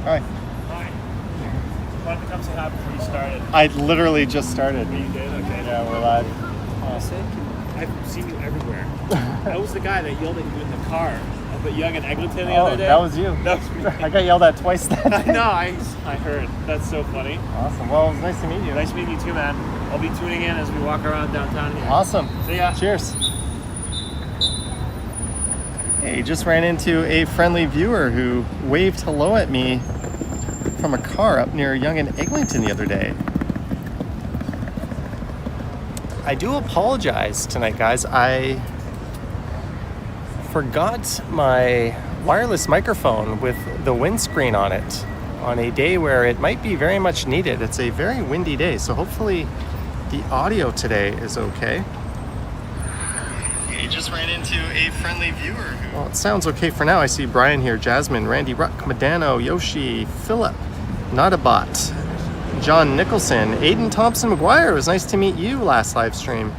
Hi. Hi. Wanted to come say hi before you started. I literally just started. You did? Okay. Yeah, we're live. I've seen you everywhere. That was the guy that yelled at you in the car up at Young and Eglinton the other day. That was you. That was me. I got yelled at twice that I day. know, I heard. That's so funny. Awesome. Well, it was nice to meet you. Nice meeting you too, man. I'll be tuning in as we walk around downtown here. Awesome. See ya. Cheers. Hey, just ran into a friendly viewer who waved hello at me from a car up near Young and Eglinton the other day. I do apologize tonight, guys. I forgot my wireless microphone with the windscreen on it on a day where it might be very much needed. It's a very windy day, so hopefully the audio today is okay. You just ran into a friendly viewer. Well, it sounds okay for now. I see Brian here, Jasmine, Randy Ruck, Madano, Yoshi, Philip, Notabot, John Nicholson, Aiden Thompson McGuire. It was nice to meet you last live stream.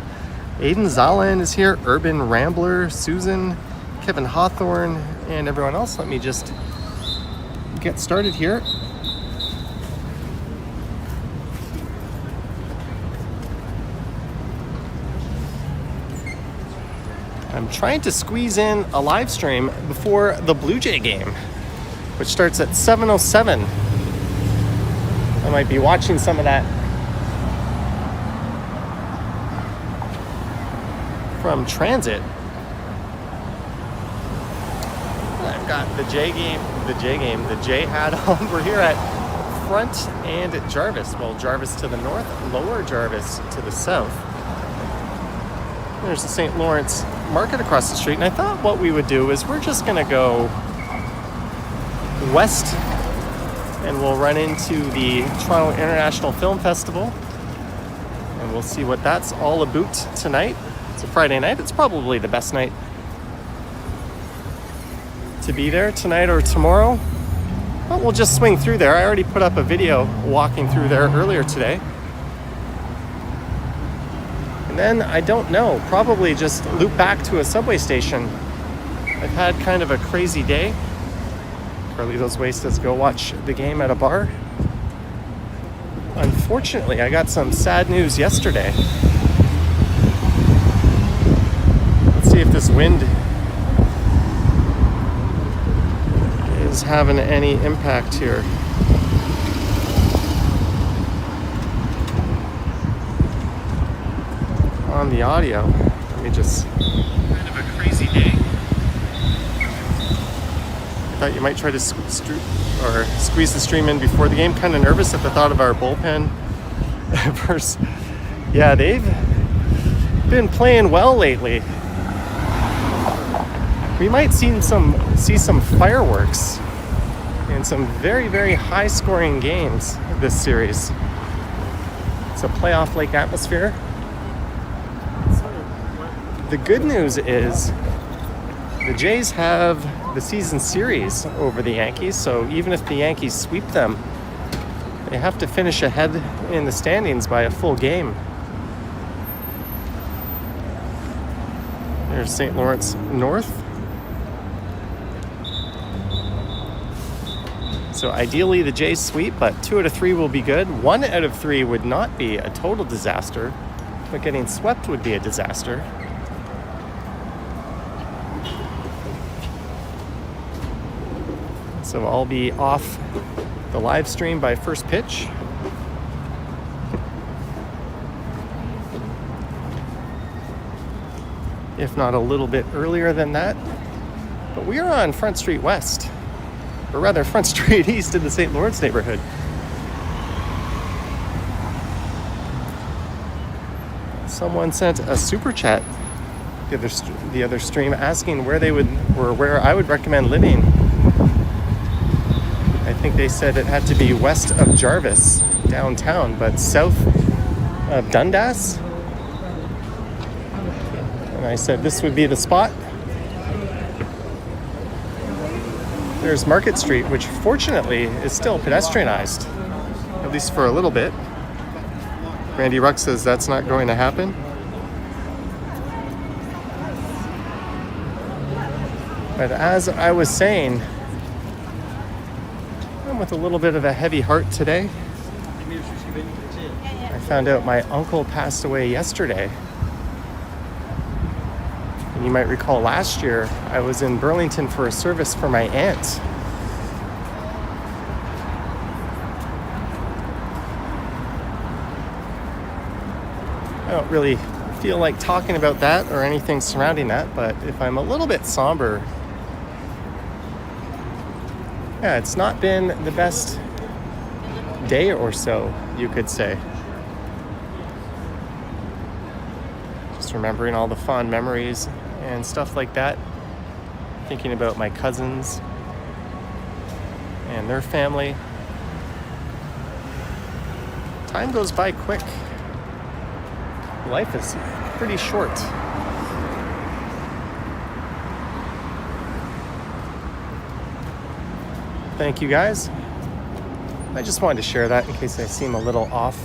Aiden Zaland is here, Urban Rambler, Susan, Kevin Hawthorne, and everyone else. Let me just get started here. I'm trying to squeeze in a live stream before the Blue Jay game, which starts at 7:07. I might be watching some of that from transit. I've got the J hat on. We're here at Front and Jarvis. Well, Jarvis to the north, Lower Jarvis to the south. There's the St. Lawrence Market across the street, and I thought what we would do is we're just gonna go west and we'll run into the Toronto International Film Festival and we'll see what that's all about tonight. It's a Friday night. It's probably the best night to be there, tonight or tomorrow. But we'll just swing through there. I already put up a video walking through there earlier today. And then, I don't know, probably just loop back to a subway station. I've had kind of a crazy day. Carlito's Way says go watch the game at a bar. Unfortunately, I got some sad news yesterday. Let's see if this wind is having any impact here. On the audio. Let me just... Kind of a crazy day. I thought you might try to squeeze the stream in before the game. Kind of nervous at the thought of our bullpen. Yeah, they've been playing well lately. We might see some fireworks in some very, very high-scoring games this series. It's a playoff-like atmosphere. The good news is the Jays have the season series over the Yankees, so even if the Yankees sweep them, they have to finish ahead in the standings by a full game. There's St. Lawrence North. So ideally the Jays sweep, but 2 out of 3 will be good. 1 out of 3 would not be a total disaster, but getting swept would be a disaster. So I'll be off the live stream by first pitch. If not a little bit earlier than that. But we are on Front Street West, or rather Front Street East in the St. Lawrence neighborhood. Someone sent a super chat the other stream asking where I would recommend living. I think they said it had to be west of Jarvis, downtown, but south of Dundas. And I said this would be the spot. There's Market Street, which fortunately is still pedestrianized, at least for a little bit. Randy Ruck says that's not going to happen. But as I was saying, I'm with a little bit of a heavy heart today. I found out my uncle passed away yesterday. And you might recall last year, I was in Burlington for a service for my aunt. I don't really feel like talking about that or anything surrounding that, but if I'm a little bit somber, yeah, it's not been the best day or so, you could say. Just remembering all the fond memories and stuff like that. Thinking about my cousins and their family. Time goes by quick. Life is pretty short. Thank you guys. I just wanted to share that in case I seem a little off.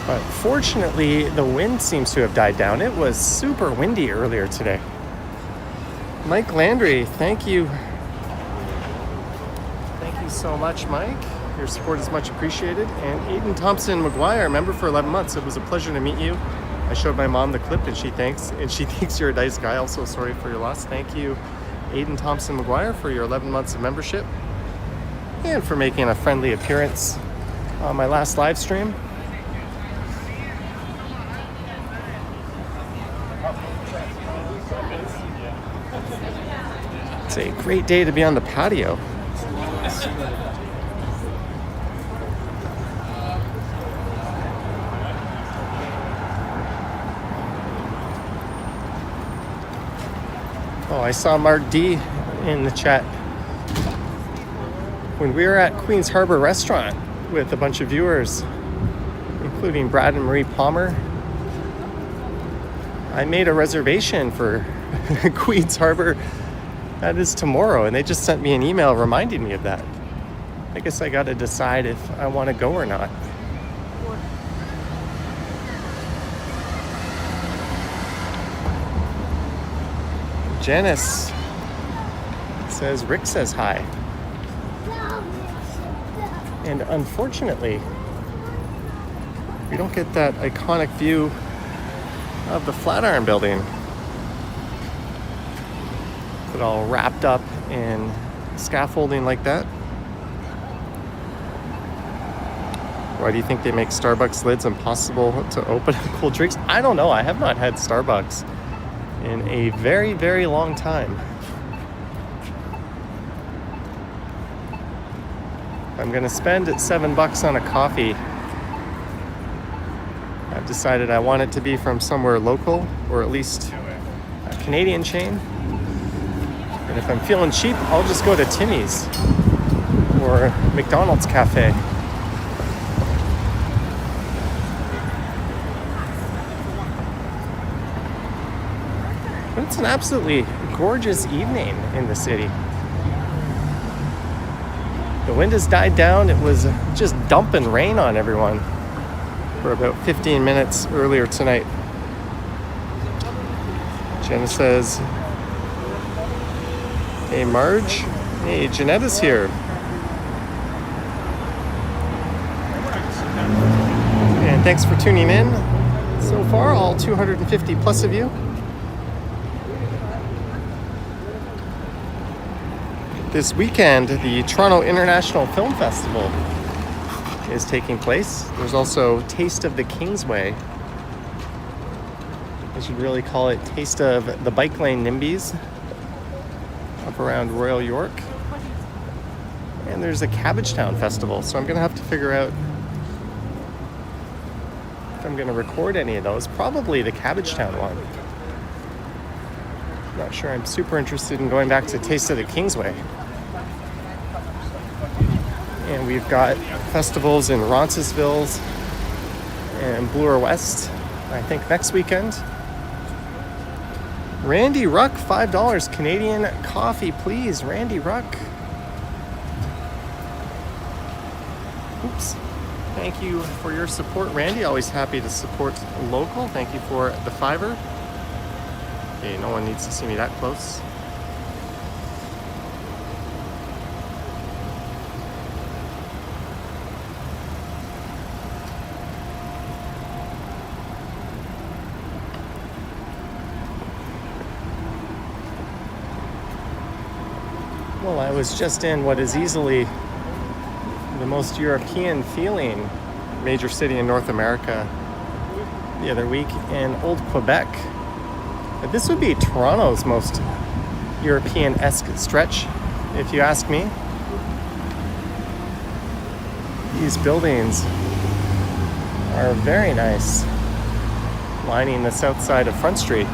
But fortunately, the wind seems to have died down. It was super windy earlier today. Mike Landry, thank you. Thank you so much, Mike. Your support is much appreciated. And Aiden Thompson McGuire, member for 11 months. It was a pleasure to meet you. I showed my mom the clip and she thinks you're a nice guy. Also, sorry for your loss. Thank you, Aiden Thompson McGuire, for your 11 months of membership and for making a friendly appearance on my last live stream. It's a great day to be on the patio. Oh, I saw Mark D in the chat. When we were at Queens Harbor Restaurant with a bunch of viewers, including Brad and Marie Palmer, I made a reservation for Queens Harbor. That is tomorrow, and they just sent me an email reminding me of that. I guess I got to decide if I want to go or not. Janice says Rick says hi. And unfortunately, we don't get that iconic view of the Flatiron Building. But all wrapped up in scaffolding like that. Why do you think they make Starbucks lids impossible to open up cold drinks? I don't know. I have not had Starbucks in a very, very long time. I'm gonna spend $7 on a coffee. I've decided I want it to be from somewhere local, or at least a Canadian chain. And If I'm feeling cheap, I'll just go to Timmy's or McDonald's Cafe. But it's an absolutely gorgeous evening in the city. The wind has died down. It was just dumping rain on everyone for about 15 minutes earlier tonight. Jenna says, hey Marge, hey Jeanetta's here. And thanks for tuning in so far, all 250 plus of you. This weekend, the Toronto International Film Festival is taking place. There's also Taste of the Kingsway. I should really call it Taste of the Bike Lane NIMBYs up around Royal York. And there's a Cabbagetown Festival, so I'm gonna have to figure out if I'm gonna record any of those. Probably the Cabbagetown one. Not sure I'm super interested in going back to Taste of the Kingsway. And we've got festivals in Roncesvalles and Bloor West, I think next weekend. Randy Ruck, $5 Canadian coffee, please. Randy Ruck. Oops. Thank you for your support, Randy. Always happy to support local. Thank you for the $5. Okay, no one needs to see me that close. Well, I was just in what is easily the most European feeling major city in North America the other week in Old Quebec. But this would be Toronto's most European-esque stretch, if you ask me. These buildings are very nice, lining the south side of Front Street.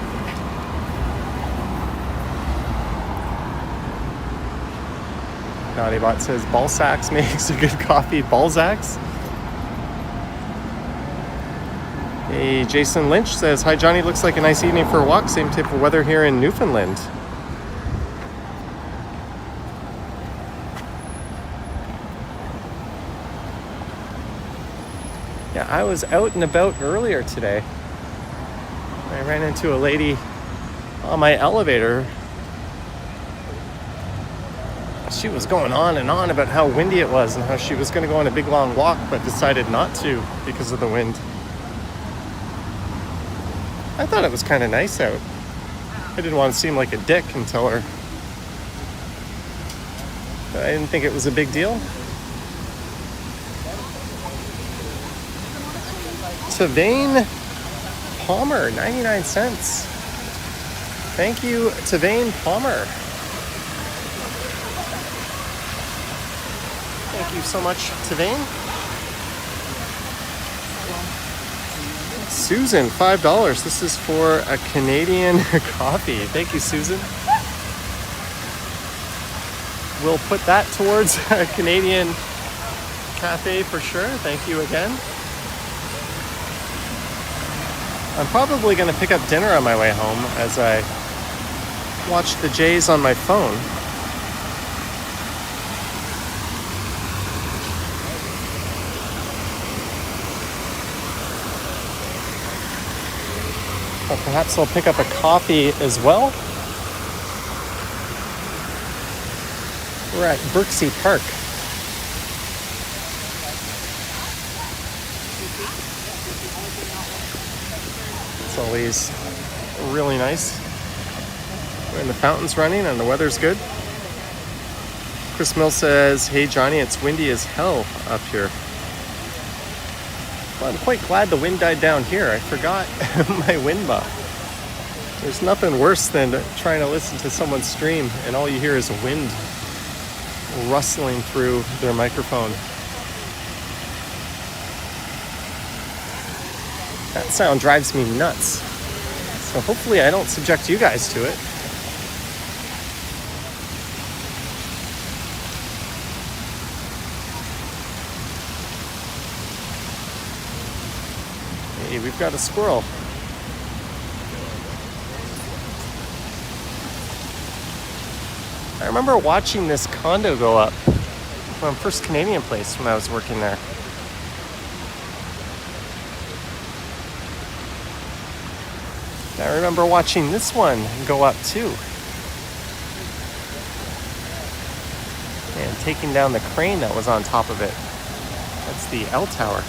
Naughtybot says Balzac's makes a good coffee. Balzac's? Hey, Jason Lynch says, hi Johnny, looks like a nice evening for a walk. Same type of weather here in Newfoundland. Yeah, I was out and about earlier today. I ran into a lady on my elevator. She was going on and on about how windy it was and how she was going to go on a big long walk but decided not to because of the wind. I thought it was kind of nice out. I didn't want to seem like a dick and tell her that I didn't think it was a big deal. Tavane Palmer, 99 cents. Thank you, Tavane Palmer. Thank you so much, Tavane. Susan, $5. This is for a Canadian coffee. Thank you, Susan. We'll put that towards a Canadian cafe for sure. Thank you again. I'm probably going to pick up dinner on my way home as I watch the Jays on my phone. Or perhaps I'll pick up a coffee as well. We're at Birksea Park. It's always really nice when the fountain's running and the weather's good. Chris Mill says, hey Johnny, it's windy as hell up here. Well, I'm quite glad the wind died down here. I forgot my wind buff. There's nothing worse than trying to listen to someone stream and all you hear is wind rustling through their microphone. That sound drives me nuts. So hopefully I don't subject you guys to it. Hey, we've got a squirrel. I remember watching this condo go up from First Canadian Place when I was working there. I remember watching this one go up too. And taking down the crane that was on top of it. That's the L Tower.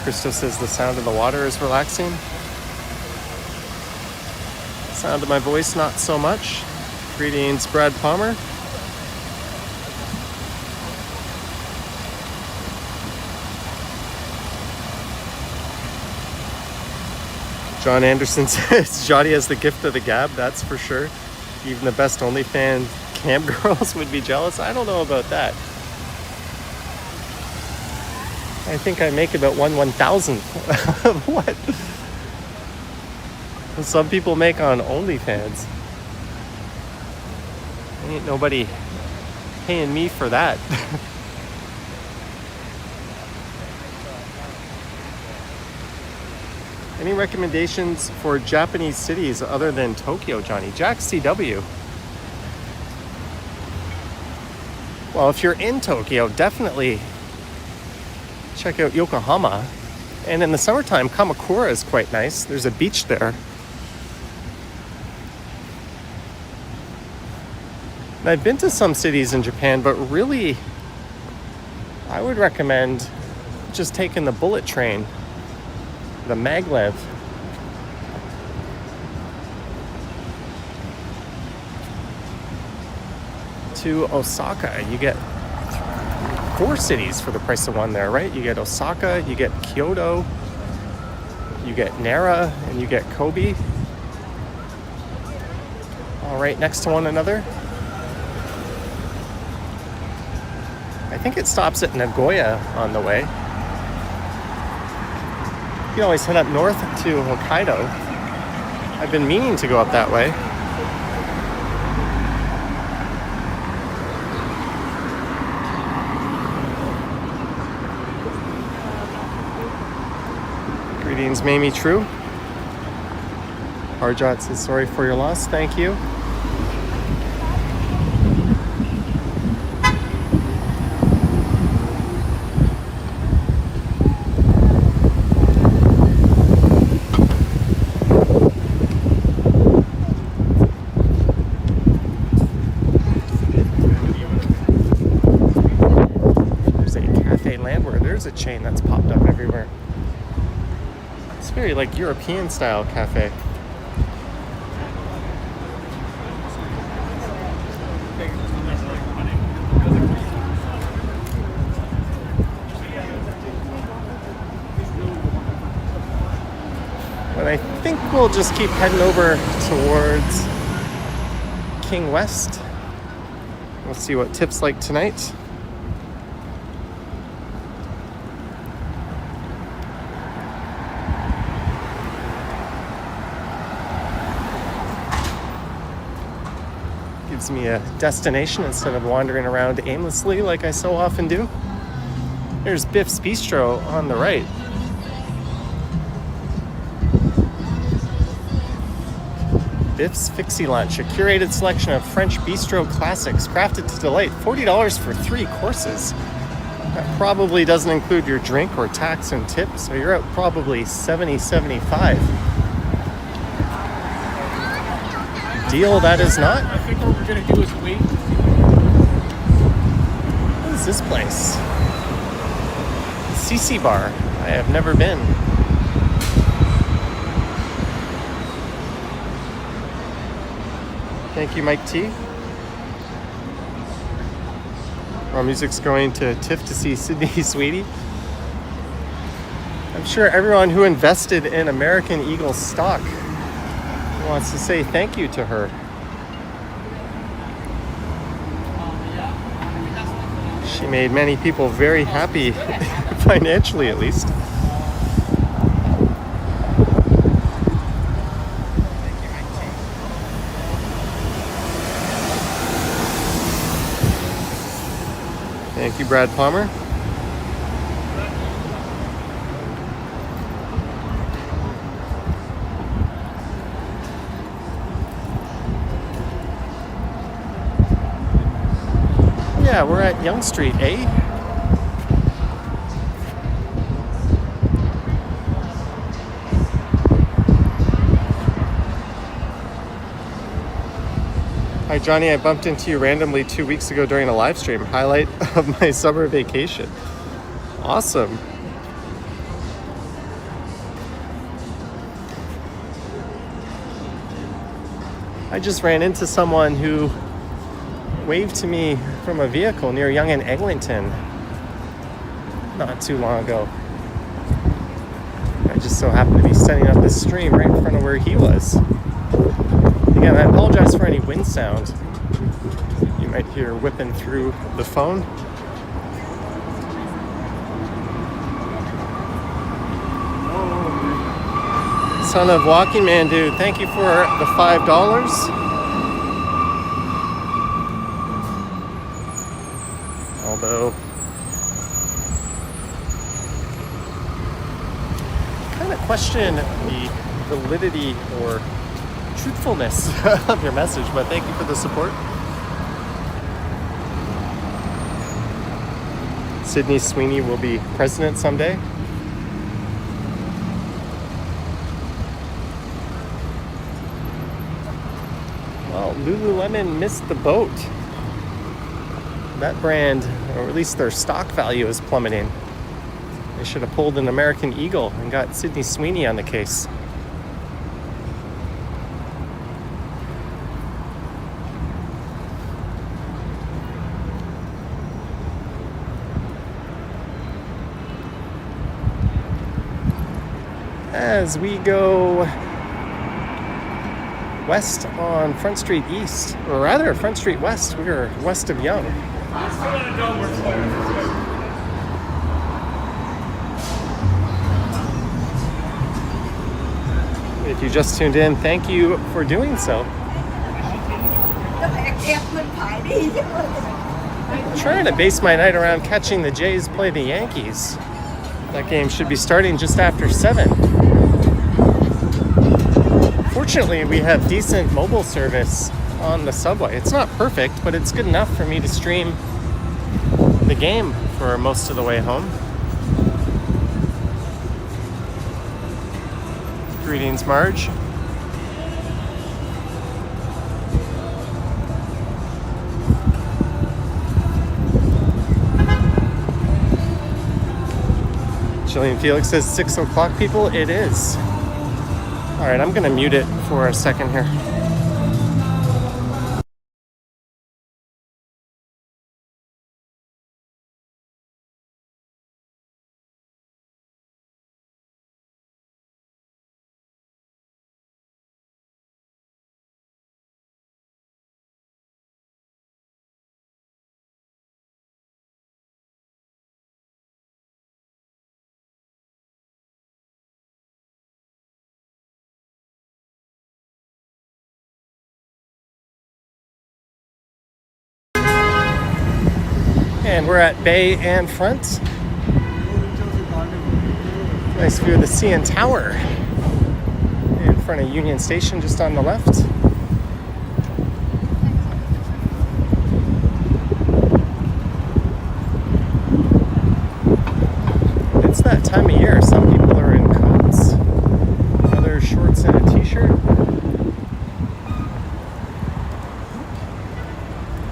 Christo says the sound of the water is relaxing. Sound of my voice, not so much. Greetings, Brad Palmer. John Anderson says Jody has the gift of the gab, that's for sure. Even the best OnlyFans cam girls would be jealous. I don't know about that. I think I make about 1/1000 of what some people make on OnlyFans. Ain't nobody paying me for that. Any recommendations for Japanese cities other than Tokyo, Johnny? Jack CW. Well, if you're in Tokyo, definitely check out Yokohama. And in the summertime, Kamakura is quite nice. There's a beach there. And I've been to some cities in Japan, but really, I would recommend just taking the bullet train, the maglev. To Osaka. You get 4 cities for the price of one there, right? You get Osaka, you get Kyoto, you get Nara, and you get Kobe. All right, next to one another. I think it stops at Nagoya on the way. You can always head up north to Hokkaido. I've been meaning to go up that way. Greetings, Mamie True. Harjot says sorry for your loss. Thank you. There's a cafe landware. There's a chain that's popped up everywhere. It's very like European style cafe. But I think we'll just keep heading over towards King West. We'll see what TIFF's like tonight. Gives me a destination instead of wandering around aimlessly like I so often do. There's Biff's Bistro on the right. Biff's Fixie Lunch, a curated selection of French bistro classics crafted to delight. $40 for 3 courses. That probably doesn't include your drink or tax and tip, so you're at probably $70-$75. Deal that is not. I think what we're gonna do is wait. What is this place? CC Bar. I have never been. Thank you, Mike T. Our music's going to TIFF to see Sydney Sweetie. I'm sure everyone who invested in American Eagle stock wants to say thank you to her. She made many people very happy, financially at least. Thank you, Brad Palmer. Yeah, we're at Yonge Street, eh? Hi, Johnny. I bumped into you randomly 2 weeks ago during a live stream. Highlight of my summer vacation. Awesome. I just ran into someone who waved to me from a vehicle near Yonge and Eglinton not too long ago. I just so happened to be setting up this stream right in front of where he was. Again, I apologize for any wind sound you might hear whipping through the phone. Son of Walking Man Dude, thank you for the $5. Although, kind of question the validity or truthfulness of your message, but thank you for the support. Sydney Sweeney will be president someday. Well, Lululemon missed the boat. That brand, or at least their stock value, is plummeting. They should have pulled an American Eagle and got Sydney Sweeney on the case. As we go west on Front Street East, or rather Front Street West, we are west of Yonge. If you just tuned in, thank you for doing so. I'm trying to base my night around catching the Jays play the Yankees. That game should be starting just after 7. Fortunately, we have decent mobile service on the subway. It's not perfect, but it's good enough for me to stream the game for most of the way home. Greetings, Marge. Jillian Felix says 6 o'clock, people. It is. All right, I'm gonna mute it for a second here. And we're at Bay and Front. Nice view of the CN Tower in front of Union Station just on the left. It's that time of year. Some people are in coats, others shorts and a t-shirt.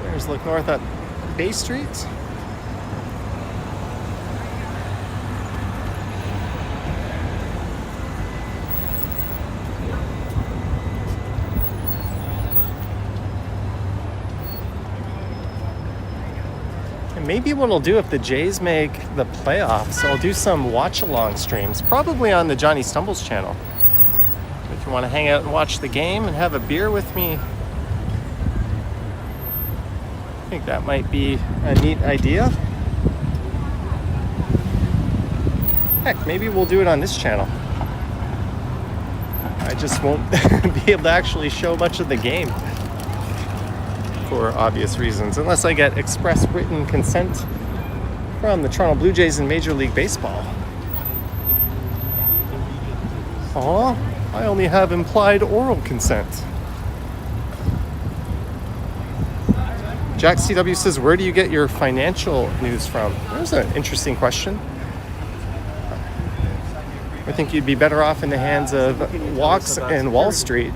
There's look north at Bay Street. Maybe what I'll do if the Jays make the playoffs, I'll do some watch-along streams, probably on the Johnny Stumbles channel. If you want to hang out and watch the game and have a beer with me, I think that might be a neat idea. Heck, maybe we'll do it on this channel. I just won't be able to actually show much of the game, for obvious reasons, unless I get express written consent from the Toronto Blue Jays in Major League Baseball. Aw, I only have implied oral consent. Jack CW says, where do you get your financial news from? There's an interesting question. I think you'd be better off in the hands of Walks and Wall Street.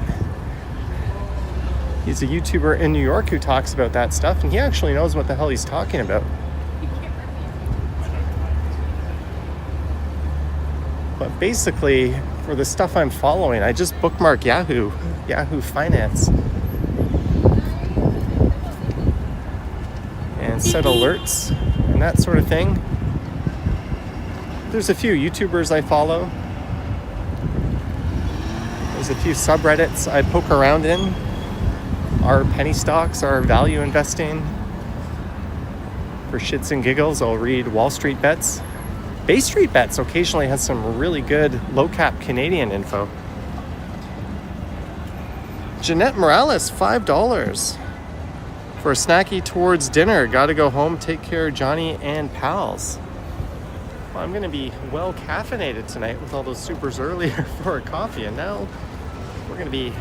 He's a YouTuber in New York who talks about that stuff, and he actually knows what the hell he's talking about. But basically, for the stuff I'm following, I just bookmark Yahoo Finance, and set alerts and that sort of thing. There's a few YouTubers I follow. There's a few subreddits I poke around in. Our penny stocks, our value investing. For shits and giggles, I'll read Wall Street Bets. Bay Street Bets occasionally has some really good low-cap Canadian info. Jeanette Morales, $5 for a snacky towards dinner. Gotta go home, take care of Johnny and pals. Well, I'm gonna be well caffeinated tonight with all those supers earlier for a coffee, and now we're gonna be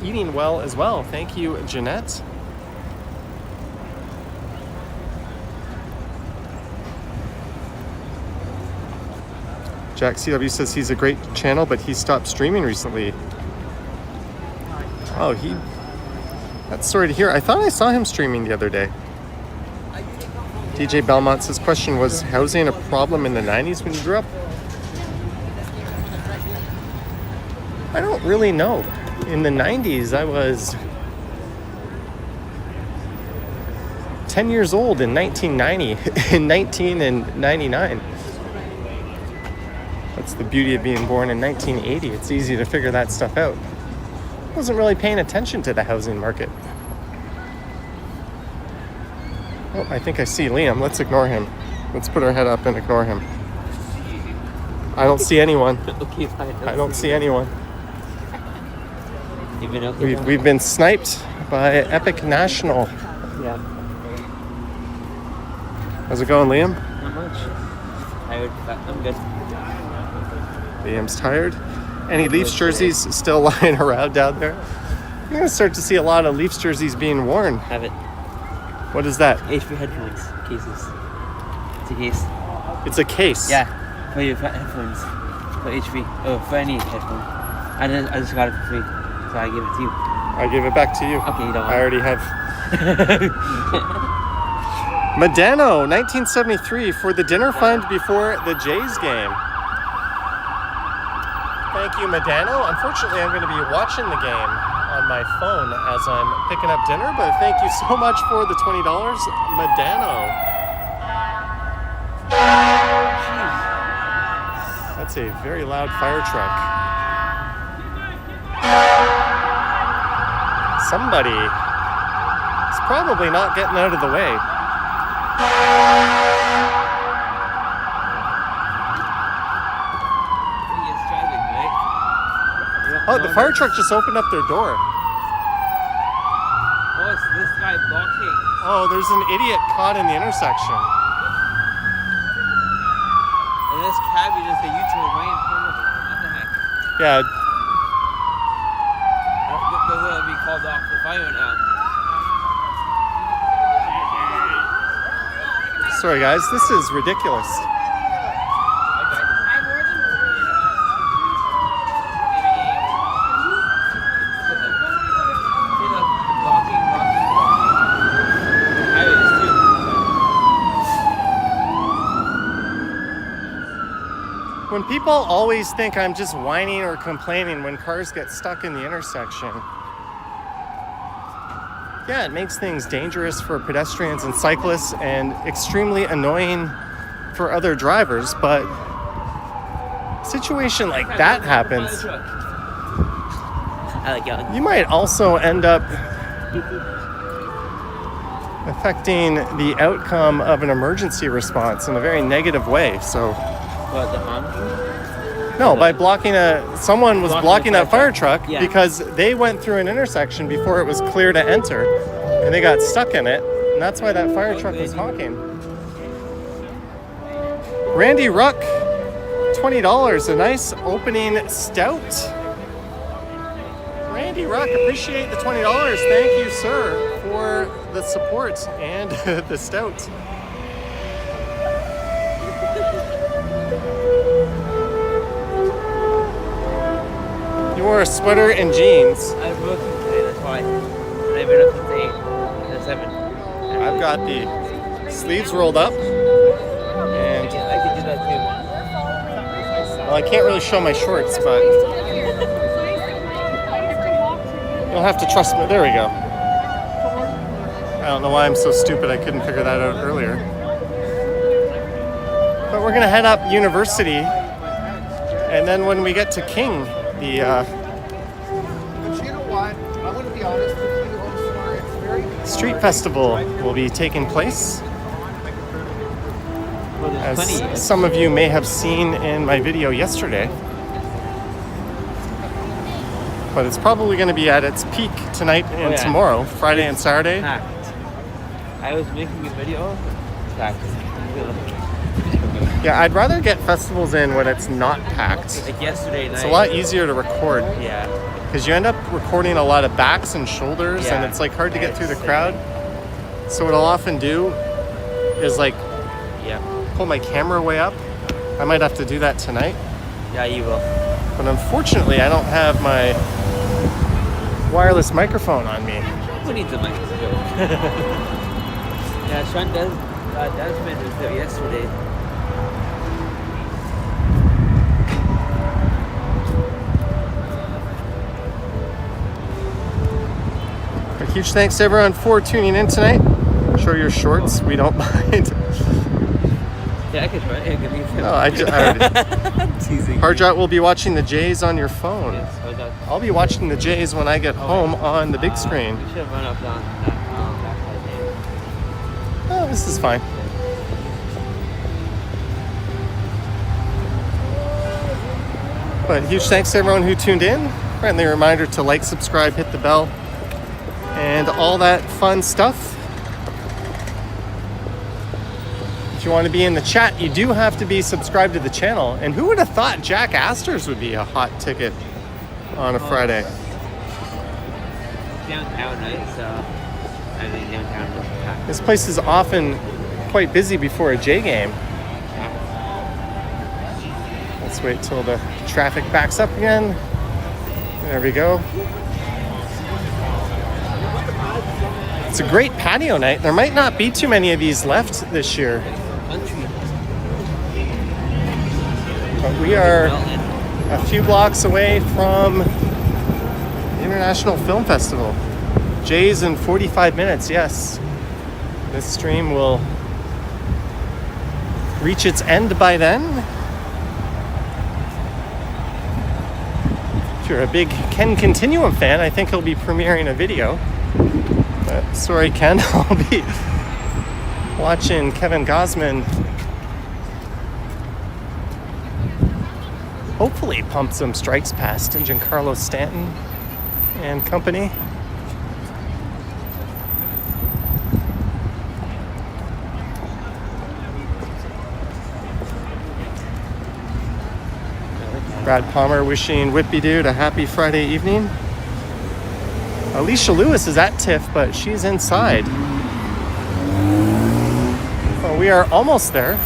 eating well as well. Thank you, Jeanette. Jack CW says he's a great channel, but he stopped streaming recently. Oh, that's sorry to hear. I thought I saw him streaming the other day. DJ Belmont says, question, was housing a problem in the 90s when you grew up? I don't really know. In the 90s, I was 10 years old in 1990, in 1999. That's the beauty of being born in 1980. It's easy to figure that stuff out. Wasn't really paying attention to the housing market. Oh, I think I see Liam. Let's ignore him. Let's put our head up and ignore him. I don't see anyone. Okay, fine. I don't see anyone. Even okay. We've been sniped by Epic National. Yeah. How's it going, Liam? Not much. Tired, but I'm good. Liam's tired. Any Leafs jerseys still lying around down there? You're going to start to see a lot of Leafs jerseys being worn. Have it. What is that? HP headphones cases. It's a case. It's a case? Yeah. For your headphones. For HP. Oh, for any headphone. I just got it for free. So I give it to you. I give it back to you. Okay, you don't want I already have. Medano, 1973, for the dinner fund before the Jays game. Thank you, Medano. Unfortunately, I'm going to be watching the game on my phone as I'm picking up dinner, but thank you so much for the $20, Medano. That's a very loud fire truck. Somebody is probably not getting out of the way. Oh, the fire truck just opened up their door. Oh, it's this guy blocking. Oh, there's an idiot caught in the intersection. And this cabbie just a U-turn right in front of it. What the heck? Yeah. They're gonna be called off the fire now. Sorry, guys. This is ridiculous. When people always think I'm just whining or complaining when cars get stuck in the intersection, yeah, it makes things dangerous for pedestrians and cyclists and extremely annoying for other drivers, but a situation like that happens, I like yelling. you might also end up affecting the outcome of an emergency response in a very negative way. So What, the honking? no, by blocking someone was blocking that fire truck Yeah. because they went through an intersection before it was clear to enter, and they got stuck in it, and that's why that fire truck was honking. Randy Ruck, $20. A nice opening stout. Randy Ruck, appreciate the $20. Thank you, sir, for the support and the stout. You wore a sweater and jeans. I was working today, that's why. And I've been up since 8 and 7. I've got the sleeves rolled up. And I could do that too. well, I can't really show my shorts, but you'll have to trust me. There we go. I don't know why I'm so stupid I couldn't figure that out earlier. But we're gonna head up University, and then when we get to King, the But you know what? I'm going to be honest with you. I'm sorry. It's very street festival will be taking place. Well, there's As plenty. some of you may have seen in my video yesterday. But it's probably going to be at its peak tonight and yeah. tomorrow, Friday and Saturday. Packed. I was making a video. Packed. Yeah, I'd rather get festivals in when it's not packed. Like yesterday night. It's a lot easier to record Yeah. because you end up recording a lot of backs and shoulders, and Yeah. it's like hard to get through the crowd. So what I'll often do is like Yeah. pull my camera way up. I might have to do that tonight. Yeah, you will. But unfortunately, I don't have my wireless microphone on me. Who needs a microphone? Yeah, Sean Desmond was there yesterday. A huge thanks to everyone for tuning in tonight. Show your shorts, we don't mind. Yeah, I could try it. Give me a No, I already. teasing. Harjot will be watching the Jays on your phone. Yes, I got. I'll be watching the Jays when I get home on the big screen. We should have run up on that backside Oh, this is fine. But huge thanks to everyone who tuned in. Friendly reminder to like, subscribe, hit the bell, and all that fun stuff. If you want to be in the chat, you do have to be subscribed to the channel. And who would have thought Jack Astor's would be a hot ticket on a Friday? downtown, right? So I think downtown was packed. This place is often quite busy before a J game. Let's wait till the traffic backs up again. There we go. It's a great patio night. There might not be too many of these left this year. Country. But we are a few blocks away from the International Film Festival. Jay's in 45 minutes, yes. This stream will reach its end by then. If you're a big Ken Continuum fan, I think he'll be premiering a video. But sorry, Ken, I'll be watching Kevin Gosman hopefully pump some strikes past Giancarlo Stanton and company. Brad Palmer wishing Whippy Dude a happy Friday evening. Alicia Lewis is at TIFF, but she's inside. Well, we are almost there.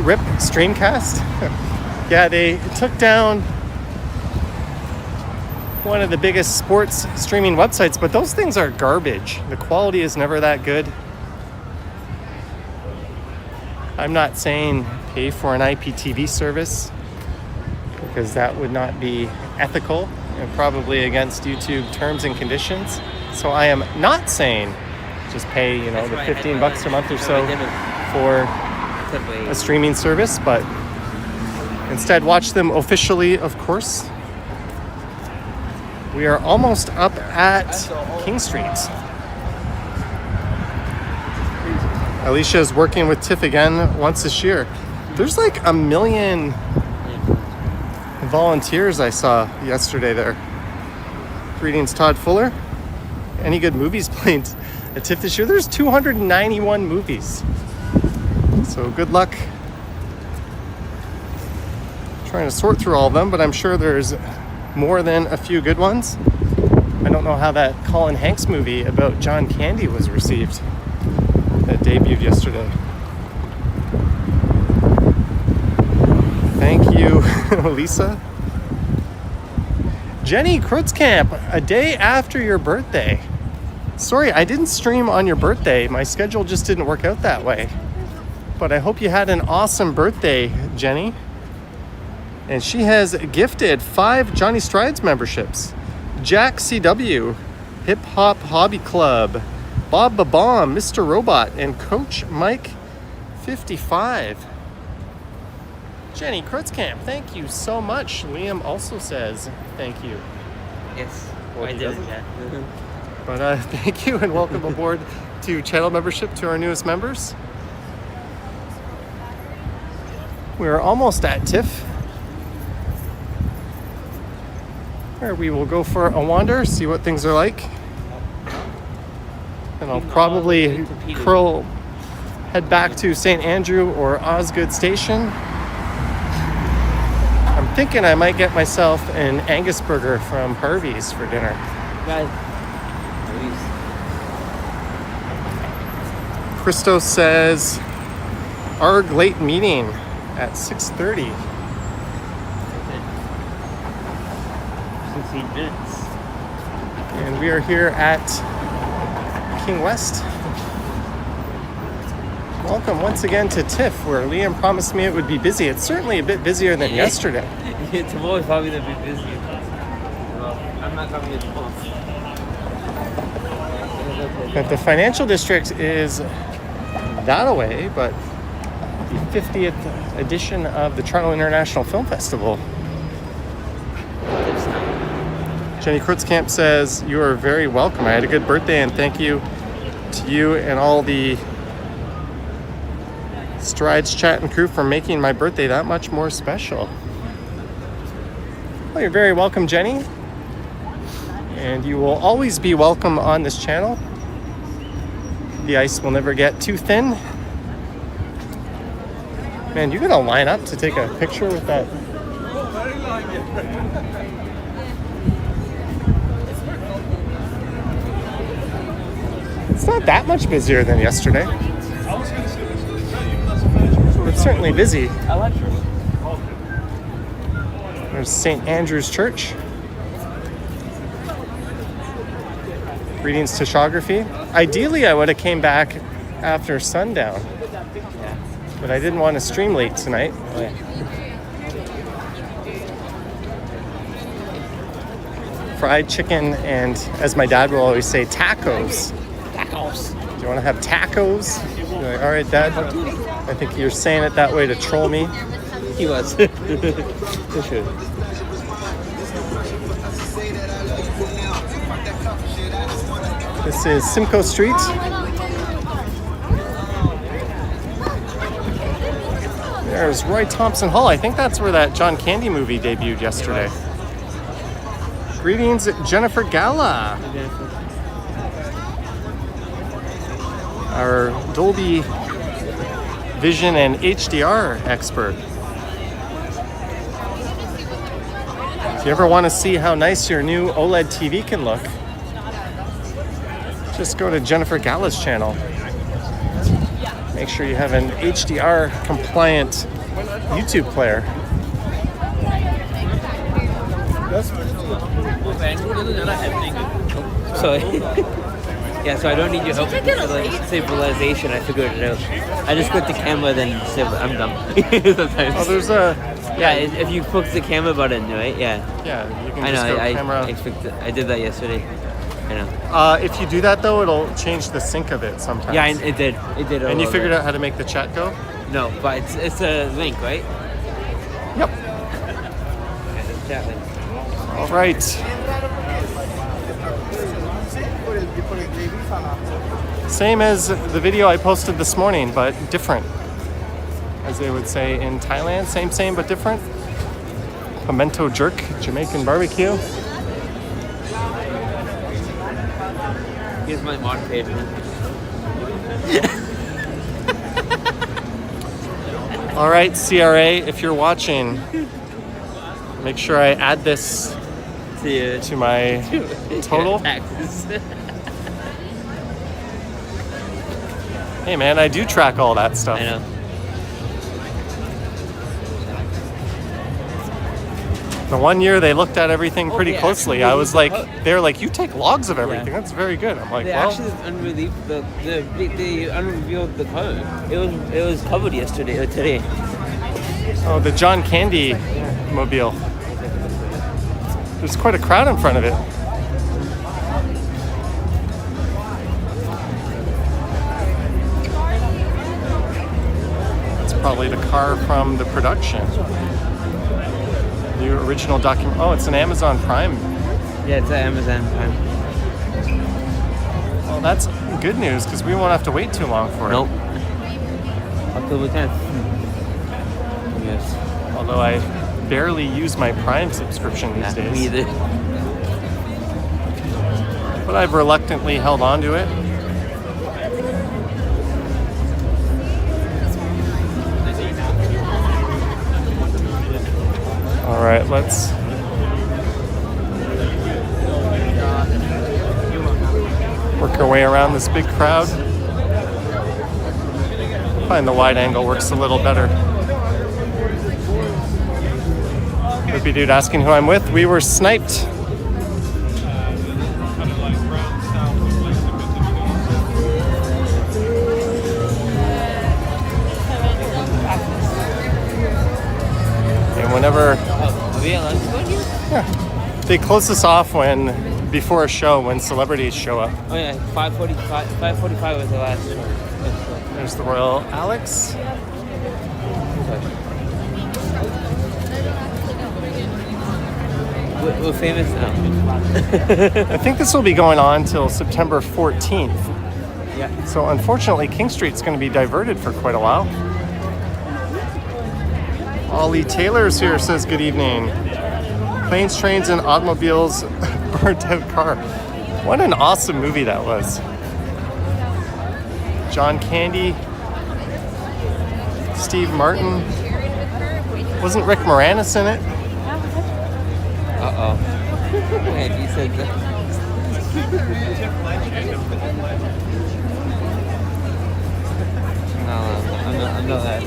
Rip Streamcast. Yeah, they took down one of the biggest sports streaming websites, but those things are garbage. The quality is never that good. I'm not saying pay for an IPTV service because that would not be ethical and probably against YouTube terms and conditions. So I am not saying just pay, you know, the $15 a month or so for a streaming service, but instead watch them officially, of course. We are almost up at King Street. Alicia is working with TIFF again once this year. There's like a million volunteers I saw yesterday there. Greetings, Todd Fuller. Any good movies played at TIFF this year? There's 291 movies. So good luck trying to sort through all of them, but I'm sure there's more than a few good ones. I don't know how that Colin Hanks movie about John Candy was received that debuted yesterday. Thank you, Lisa. Jenny Krutzkamp, a day after your birthday. Sorry, I didn't stream on your birthday. My schedule just didn't work out that way. But I hope you had an awesome birthday, Jenny. And she has gifted 5 Johnny Strides memberships. Jack CW, Hip Hop Hobby Club, Bob Babom, Mr. Robot, and Coach Mike 55. Jenny Krutzkamp, thank you so much. Liam also says thank you. Yes. Well, I he did. doesn't. Yeah. But thank you and welcome aboard to channel membership to our newest members. We're almost at TIFF, where we will go for a wander, see what things are like. And I'll probably head back to St. Andrew or Osgood Station. I'm thinking I might get myself an Angus burger from Harvey's for dinner. Guys, Christos says, ARG late meeting at 6:30. 16 minutes. And we are here at King West. Welcome once again to TIFF, where Liam promised me it would be busy. It's certainly a bit busier than yesterday. Tomorrow's probably going to be busy. Well, I'm not coming in tomorrow. But the financial district is that away, but the 50th edition of the Toronto International Film Festival. Jenny Krutzkamp says, you are very welcome. I had a good birthday, and thank you to you and all the Strides chat and crew for making my birthday that much more special. Well, you're very welcome, Jenny. And you will always be welcome on this channel. The ice will never get too thin. Man, you gotta line up to take a picture with that. It's not that much busier than yesterday. It's certainly busy. There's St. Andrew's Church. Greetings to Shography. Ideally, I would have came back after sundown, but I didn't want to stream late tonight. Oh, yeah. Fried chicken and, as my dad will always say, tacos. Tacos. Do you want to have tacos? You're like, all right, Dad. I think you're saying it that way to troll me. He was. For sure. This is Simcoe Street. There's Roy Thompson Hall. I think that's where that John Candy movie debuted yesterday. Greetings, Jennifer Gala, our Dolby Vision and HDR expert. If you ever want to see how nice your new OLED TV can look, just go to Jennifer Gala's channel. Make sure you have an HDR compliant YouTube player. Sorry. Yeah, so I don't need your help with stabilization. I figured it out. I just put the camera, then I'm done. Sometimes. Oh, there's a... Yeah, if you push the camera button, right? Yeah. Yeah, you can I just know. go camera. I did that yesterday. I know. If you do that though, it'll change the sync of it sometimes. Yeah, it did. It did. And you figured out how to make the chat go? No, but it's a link, right? Yep. Chat link. All right. Same as the video I posted this morning, but different. As they would say in Thailand, same but different. Pimento jerk, Jamaican barbecue. Here's my mod favorite. All right, CRA, if you're watching, make sure I add this to my total. Hey man, I do track all that stuff. I know. The one year they looked at everything pretty they closely. actually I was like, they're like, you take logs of everything. Yeah. That's very good. I'm like, They well, actually they unrevealed the code. It was covered yesterday or today. oh, the John Candy mobile. There's quite a crowd in front of it. It's probably the car from the production. New original document. Oh, it's an Amazon Prime. Yeah, it's at Amazon Prime. Well, that's good news because we won't have to wait too long for it. Nope. October 10th. Yes. Although I barely use my Prime subscription these days. Me either. But I've reluctantly held on to it. All right, let's work our way around this big crowd. Find the wide angle works a little better. Creepy dude asking who I'm with. We were sniped. And whenever they close us off before a show when celebrities show up. Oh yeah, 5:45 was the last show. There's the Royal Alex. We're famous now. I think this will be going on till September 14th. Yeah. So unfortunately, King Street's going to be diverted for quite a while. Ollie Taylor's here, says good evening. Planes, Trains, and Automobiles, Burnt Out Car. What an awesome movie that was. John Candy, Steve Martin. Wasn't Rick Moranis in it? Uh-oh. Man, he said that. No, I'm not that.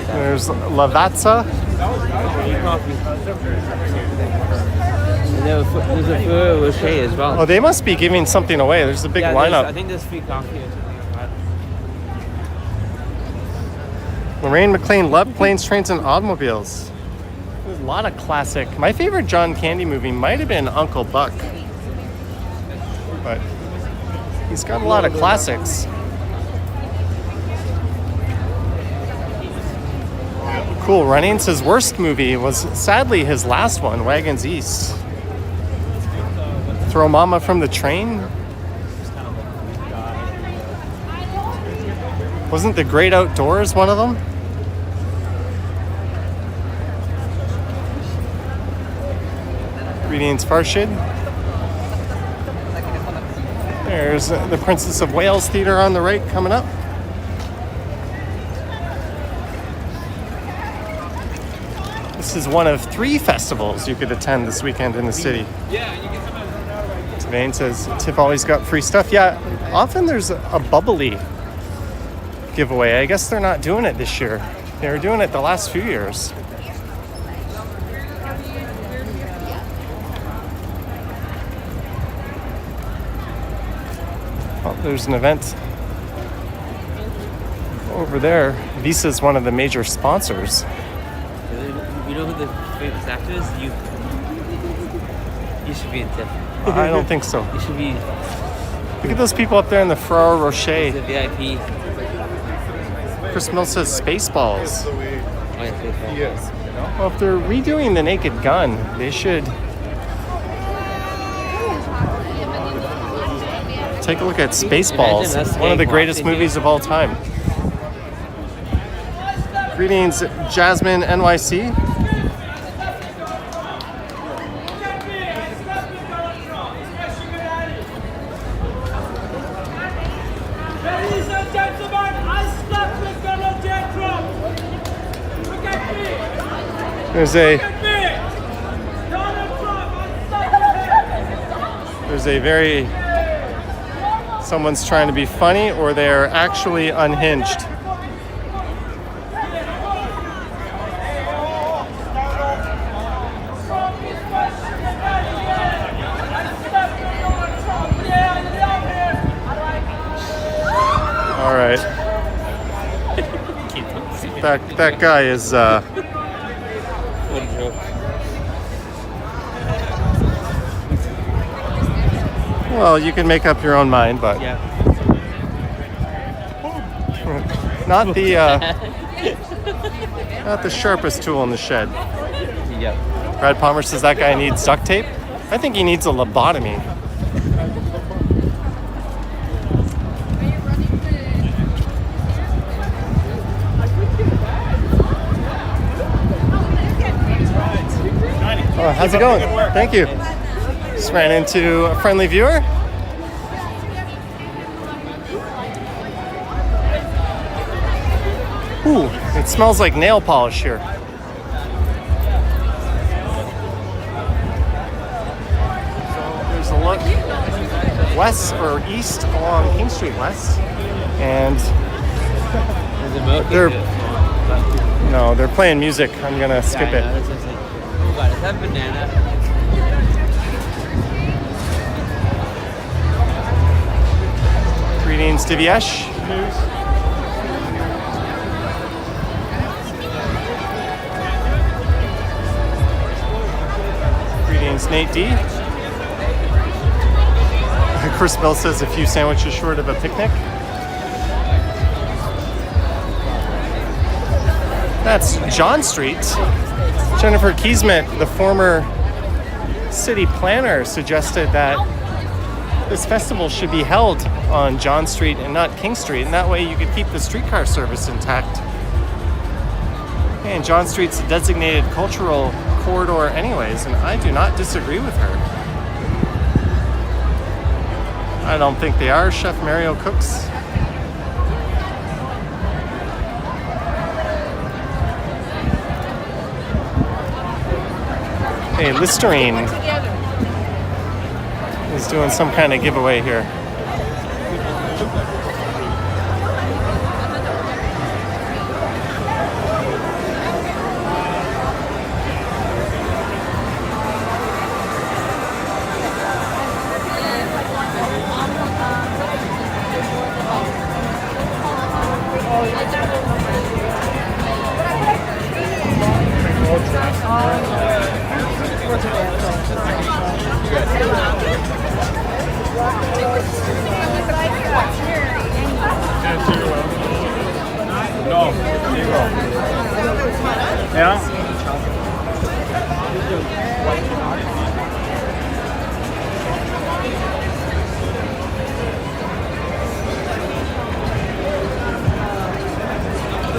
There's Lavazza. There's a Ferrero Rocher as well. Oh, they must be giving something away. There's a big lineup. I think there's free coffee or something like that. Lorraine McLean loved Planes, Trains, and Automobiles. There's a lot of classic. My favorite John Candy movie might have been Uncle Buck. But he's got a lot of classics. Cool Runnings. His worst movie was sadly his last one, Wagons East. Throw Mama from the Train. Wasn't The Great Outdoors one of them? Greetings, Farshid. There's the Princess of Wales Theatre on the right coming up. This is one of 3 festivals you could attend this weekend in the city. Vane says, TIFF always got free stuff. Yeah, often there's a bubbly giveaway. I guess they're not doing it this year. They were doing it the last few years. Oh, there's an event over there. Visa's one of the major sponsors. You know who the famous actor is? You should be in TIFF. I don't think so. You should be Look at those people up there in the Ferrero Rocher. the VIP. Chris Mills says Spaceballs. Oh, yeah, Well, if they're redoing The Naked Gun, they should take a look at Spaceballs. Imagine us One of the getting greatest locked in movies here. of all time. Greetings, Jasmine NYC. There's a very, someone's trying to be funny or they're actually unhinged. All right. That guy is well, you can make up your own mind, but Yeah. not the sharpest tool in the shed. Yep. Brad Palmer says that guy needs duct tape. I think he needs a lobotomy. Oh, how's it going? Thank you. Just ran into a friendly viewer. Ooh, it smells like nail polish here. So there's a look west or east along King Street West, and they're playing music. I'm gonna skip it. Oh God, is that banana? Greetings, Divyesh. Greetings, Nate D. Chris Bell says a few sandwiches short of a picnic. That's John Street. Jennifer Kiesmet, the former city planner, suggested that this festival should be held on John Street and not King Street, and that way you could keep the streetcar service intact. And John Street's a designated cultural corridor anyways, and I do not disagree with her. I don't think they are, Chef Mario Cooks. Hey, Listerine is doing some kind of giveaway here.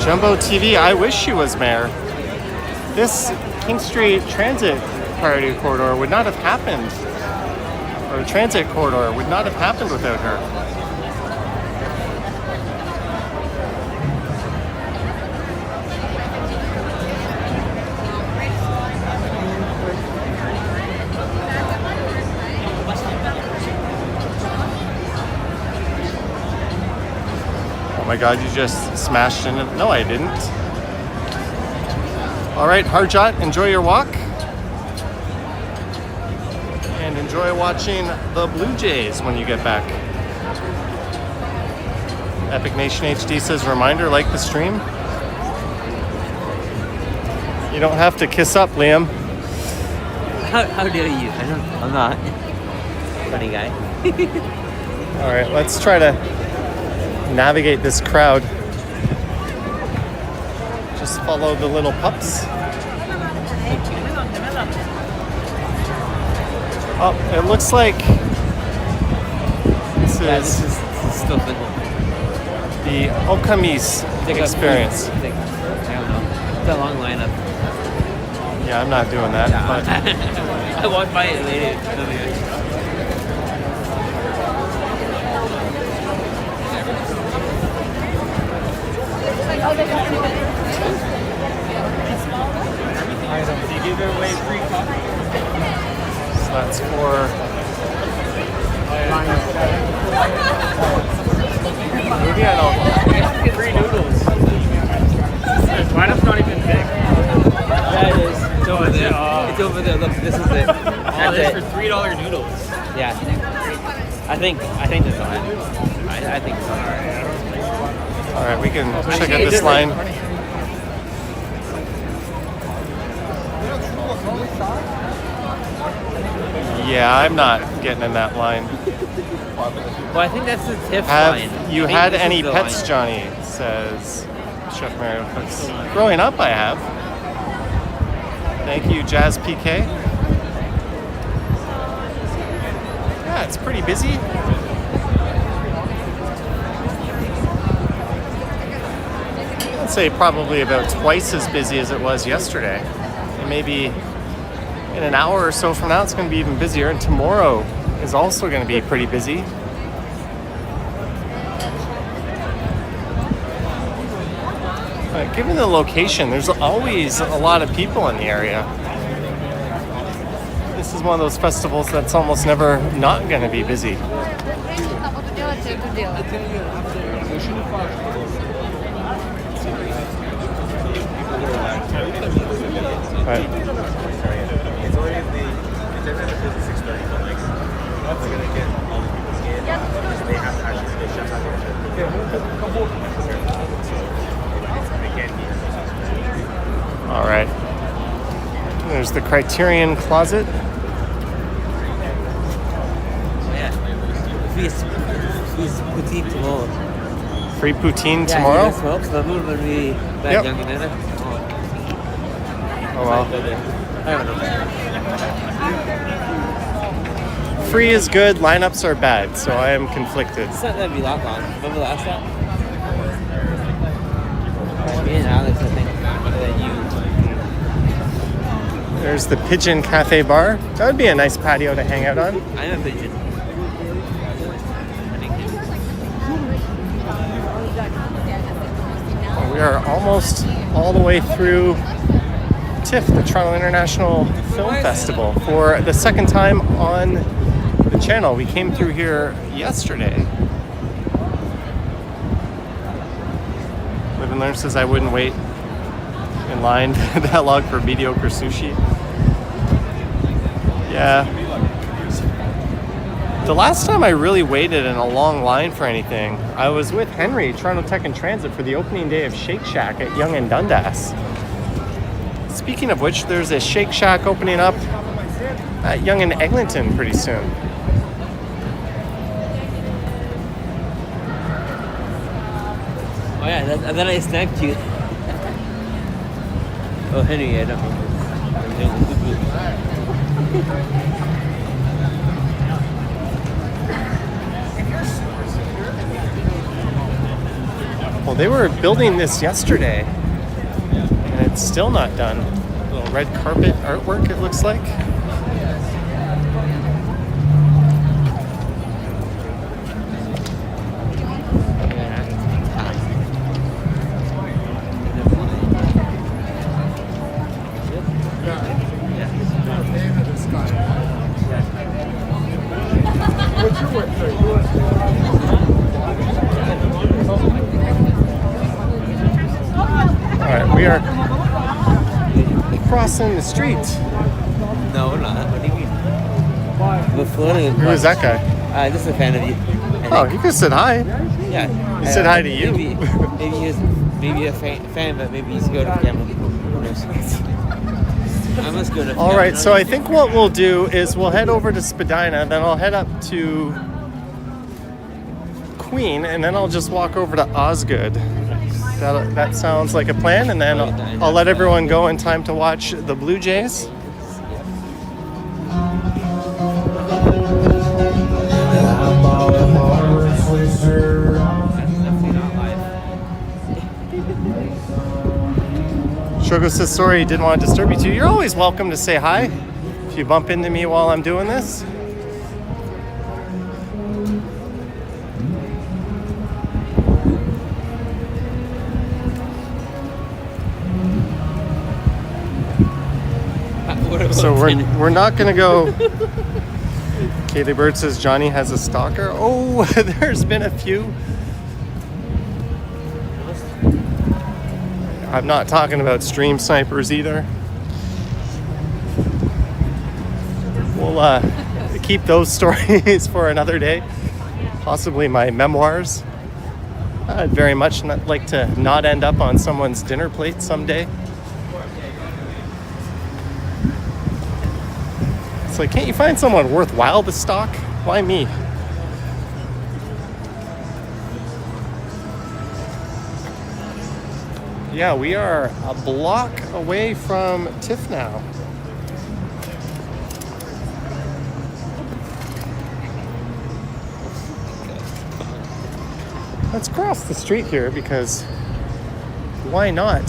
Jumbo TV, I wish she was mayor. This King Street Transit Priority Corridor would not have happened, or Transit Corridor would not have happened without her. Oh my God, you just smashed into it. No, I didn't. All right, Harjot, enjoy your walk. And enjoy watching the Blue Jays when you get back. Epic Nation HD says, reminder, like the stream. You don't have to kiss up, Liam. How dare you? I'm not. Funny guy. All right, let's try to navigate this crowd. Just follow the little pups. Oh, it looks like this is still good. the Okamis experience. I don't know. It's a long lineup. Yeah, I'm not doing that. But I walked by it later. think that's all right. I think so. All right, we can check out this line. Yeah, I'm not getting in that line. Well, I think that's the TIFF line. Have you had any pets, Johnny? Says Chef Mario Cooks. Growing up, I have. Thank you, Jazz PK. Yeah, it's pretty busy. I'd say probably about twice as busy as it was yesterday. And maybe in an hour or so from now, it's going to be even busier. And tomorrow is also going to be pretty busy. Given the location, there's always a lot of people in the area. This is one of those festivals that's almost never not going to be busy. Right. All right. There's the Criterion Closet. Yeah. Please poutine tomorrow. Free poutine Yeah, tomorrow? you guys smoke, so the moon will be back Yep. young and Oh well. I don't know. Free is good, lineups are bad, so I am conflicted. It's not gonna be that long. Remember last time? Me and Alex, I think, that you. There's the Pigeon Cafe Bar. That would be a nice patio to hang out on. I'm a pigeon. We are almost all the way through TIFF, the Toronto International Film Festival, for the second time on the channel. We came through here yesterday. Live and Learn says I wouldn't wait in line that long for mediocre sushi. Yeah. The last time I really waited in a long line for anything, I was with Henry, Toronto Tech and Transit, for the opening day of Shake Shack at Yonge and Dundas. Speaking of which, there's a Shake Shack opening up at Yonge and Eglinton pretty soon. Oh yeah, and then I snagged you. Oh Henry, I don't know. Well, they were building this yesterday, and it's still not done. A little red carpet artwork, it looks like. Alright, we are crossing the street. No, we're not. What do you mean? We're floating across. Who is that guy? Just a fan of you. Oh, you could have said hi. Yeah. He said hi to you. Maybe a fan, but maybe he's going to camera. Who knows? I must go to. All right, so I think what we'll do is we'll head over to Spadina, then I'll head up to Queen, and then I'll just walk over to Osgood. That sounds like a plan, and then I'll let everyone go in time to watch the Blue Jays. Shogo says, sorry, didn't want to disturb you too. You're always welcome to say hi if you bump into me while I'm doing this. So we're not gonna go. Kaylee Bird says Johnny has a stalker. Oh, there's been a few. I'm not talking about stream snipers either. We'll keep those stories for another day. possibly my memoirs. I'd very much like to not end up on someone's dinner plate someday. It's like, can't you find someone worthwhile to stalk? Why me? Yeah, we are a block away from TIFF now. Let's cross the street here because why not?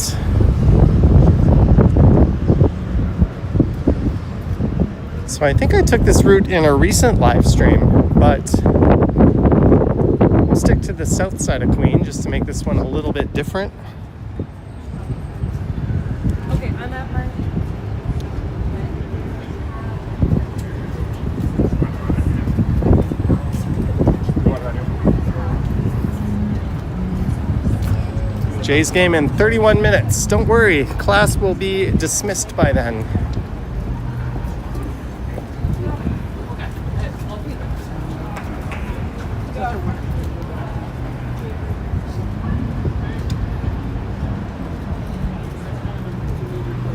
So I think I took this route in a recent live stream, but we'll stick to the south side of Queen just to make this one a little bit different. Okay, I'm at my... Jay's game in 31 minutes. Don't worry, class will be dismissed by then.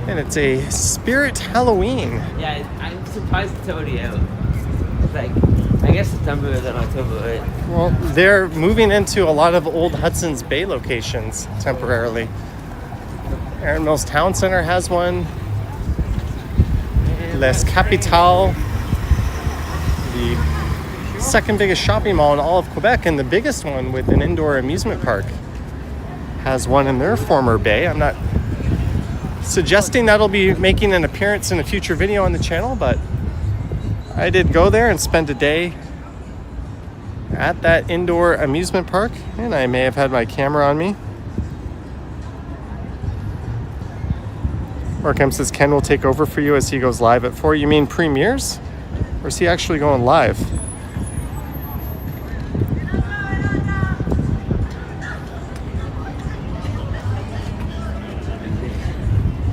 And it's a Spirit Halloween. Yeah, I'm surprised it's already out. It's like, I guess September than October, right? Well, they're moving into a lot of old Hudson's Bay locations temporarily. Erin Mills Town Center has one. Les Capitales, the second biggest shopping mall in all of Quebec and the biggest one with an indoor amusement park, has one in their former bay. I'm not suggesting that'll be making an appearance in a future video on the channel, but I did go there and spend a day at that indoor amusement park, and I may have had my camera on me. Markham says Ken will take over for you as he goes live at 4. You mean premieres? Or is he actually going live?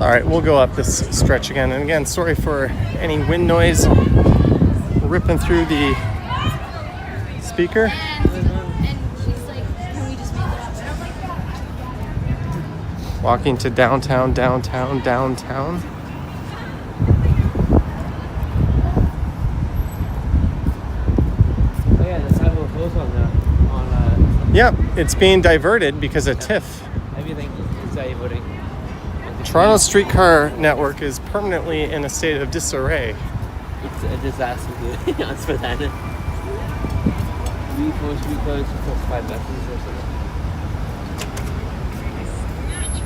All right, we'll go up this stretch again. And again, sorry for any wind noise ripping through the speaker. And she's like, can we just make it up? Walking to downtown. Oh yeah, the sidewalk goes on Yep, it's being diverted because of TIFF. everything is diverting. Toronto streetcar network is permanently in a state of disarray. It's a disaster, dude. On Spadina. We forced closed for 5 lessons or something.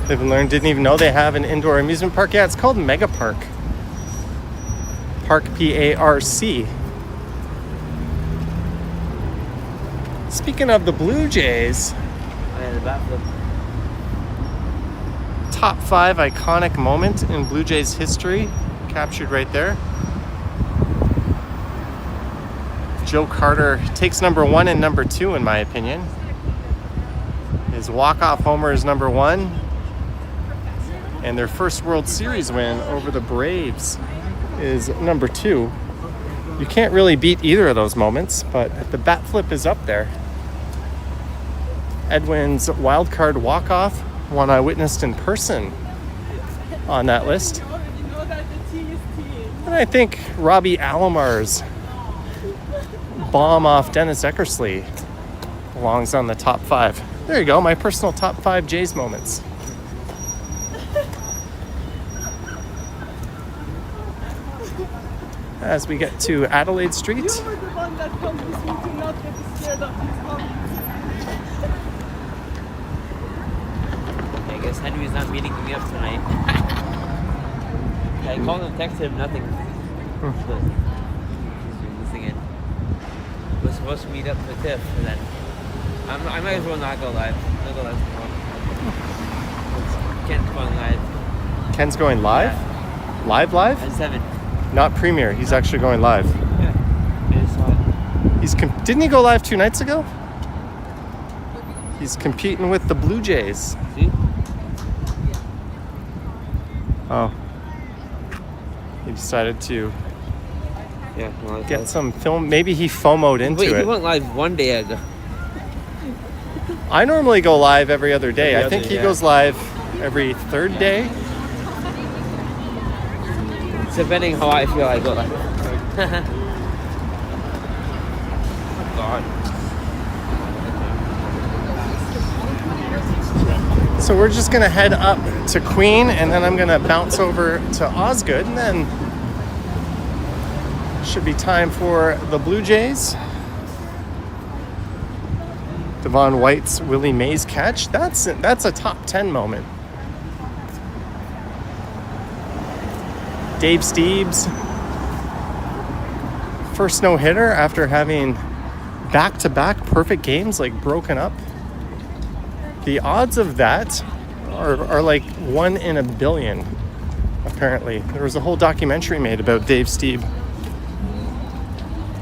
Live and Learn didn't even know they have an indoor amusement park. Yeah, it's called Mega Park. Park, P-A-R-C. Speaking of the Blue Jays, And the backflip. top 5 iconic moment in Blue Jays history, captured right there. Joe Carter takes number 1 and number 2 in my opinion. His walk-off homer is number 1. And their first World Series win over the Braves is number 2. You can't really beat either of those moments, but the bat flip is up there. Edwin's wild card walk-off, one I witnessed in person on that list. And I think Robbie Alomar's bomb off Dennis Eckersley belongs on the top 5. There you go, my personal top 5 Jays moments. As we get to Adelaide Street. I guess Henry's not meeting me up tonight. I called him, texted him, nothing. But he's doing this again. We're supposed to meet up for TIFF, and then I might as well not go live. I'll go live tomorrow. Ken's going live. Ken's going live? Yeah. Live? At 7. Not premiere, he's actually going live. Yeah. I just saw it. Didn't he go live 2 nights ago? He's competing with the Blue Jays. See? Oh. He decided to Yeah. Well, Get some film. Maybe he FOMO'd into Wait, he it. went live one day ago. I normally go live every other day. Every I think other, he yeah. goes live every third day. Depending how I feel, I go live. God. So we're just gonna head up to Queen, and then I'm gonna bounce over to Osgood, and then should be time for the Blue Jays. Devon White's Willie Mays catch. That's a top 10 moment. Dave Steeb's first no-hitter after having back-to-back perfect games, like broken up. The odds of that are like 1 in a billion, apparently. There was a whole documentary made about Dave Steeb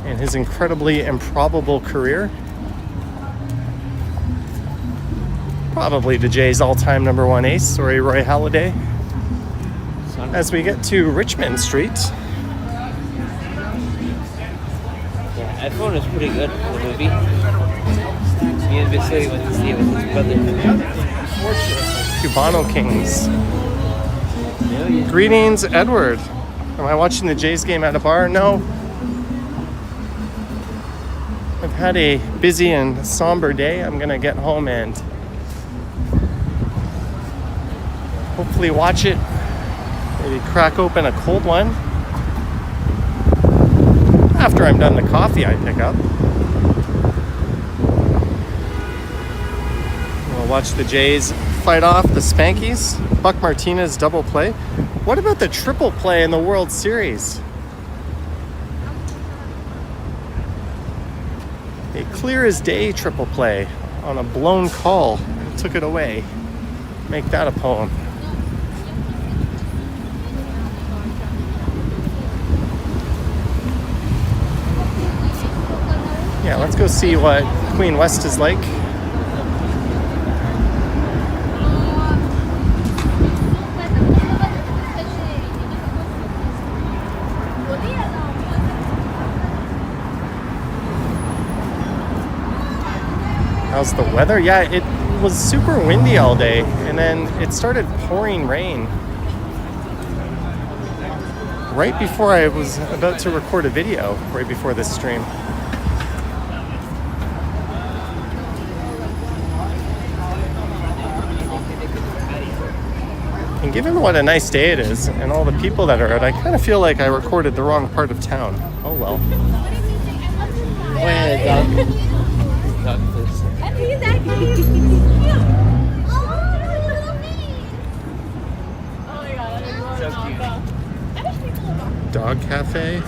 and his incredibly improbable career. Probably the Jays' all-time number 1 ace. Sorry, Roy Halladay. As we get to Richmond Street. Yeah, that phone was pretty good for the movie. Me and Vasily went to see it with his brother. Cubano Kings. Greetings, Edward. Am I watching the Jays game at a bar? No. I've had a busy and somber day. I'm gonna get home and hopefully watch it. Maybe crack open a cold one. After I'm done the coffee I pick up. We'll watch the Jays fight off the Spankies. Buck Martinez double play. What about the triple play in the World Series? A clear as day triple play on a blown call. Took it away. Make that a poem. Yeah, let's go see what Queen West is like. How's the weather? Yeah, it was super windy all day, and then it started pouring rain right before I was about to record a video, right before this stream. And given what a nice day it is and all the people that are out, I kind of feel like I recorded the wrong part of town. Oh well. Oh yeah, dog face. He's actually cute. Oh, little me. Oh my god, So cute. Dog cafe.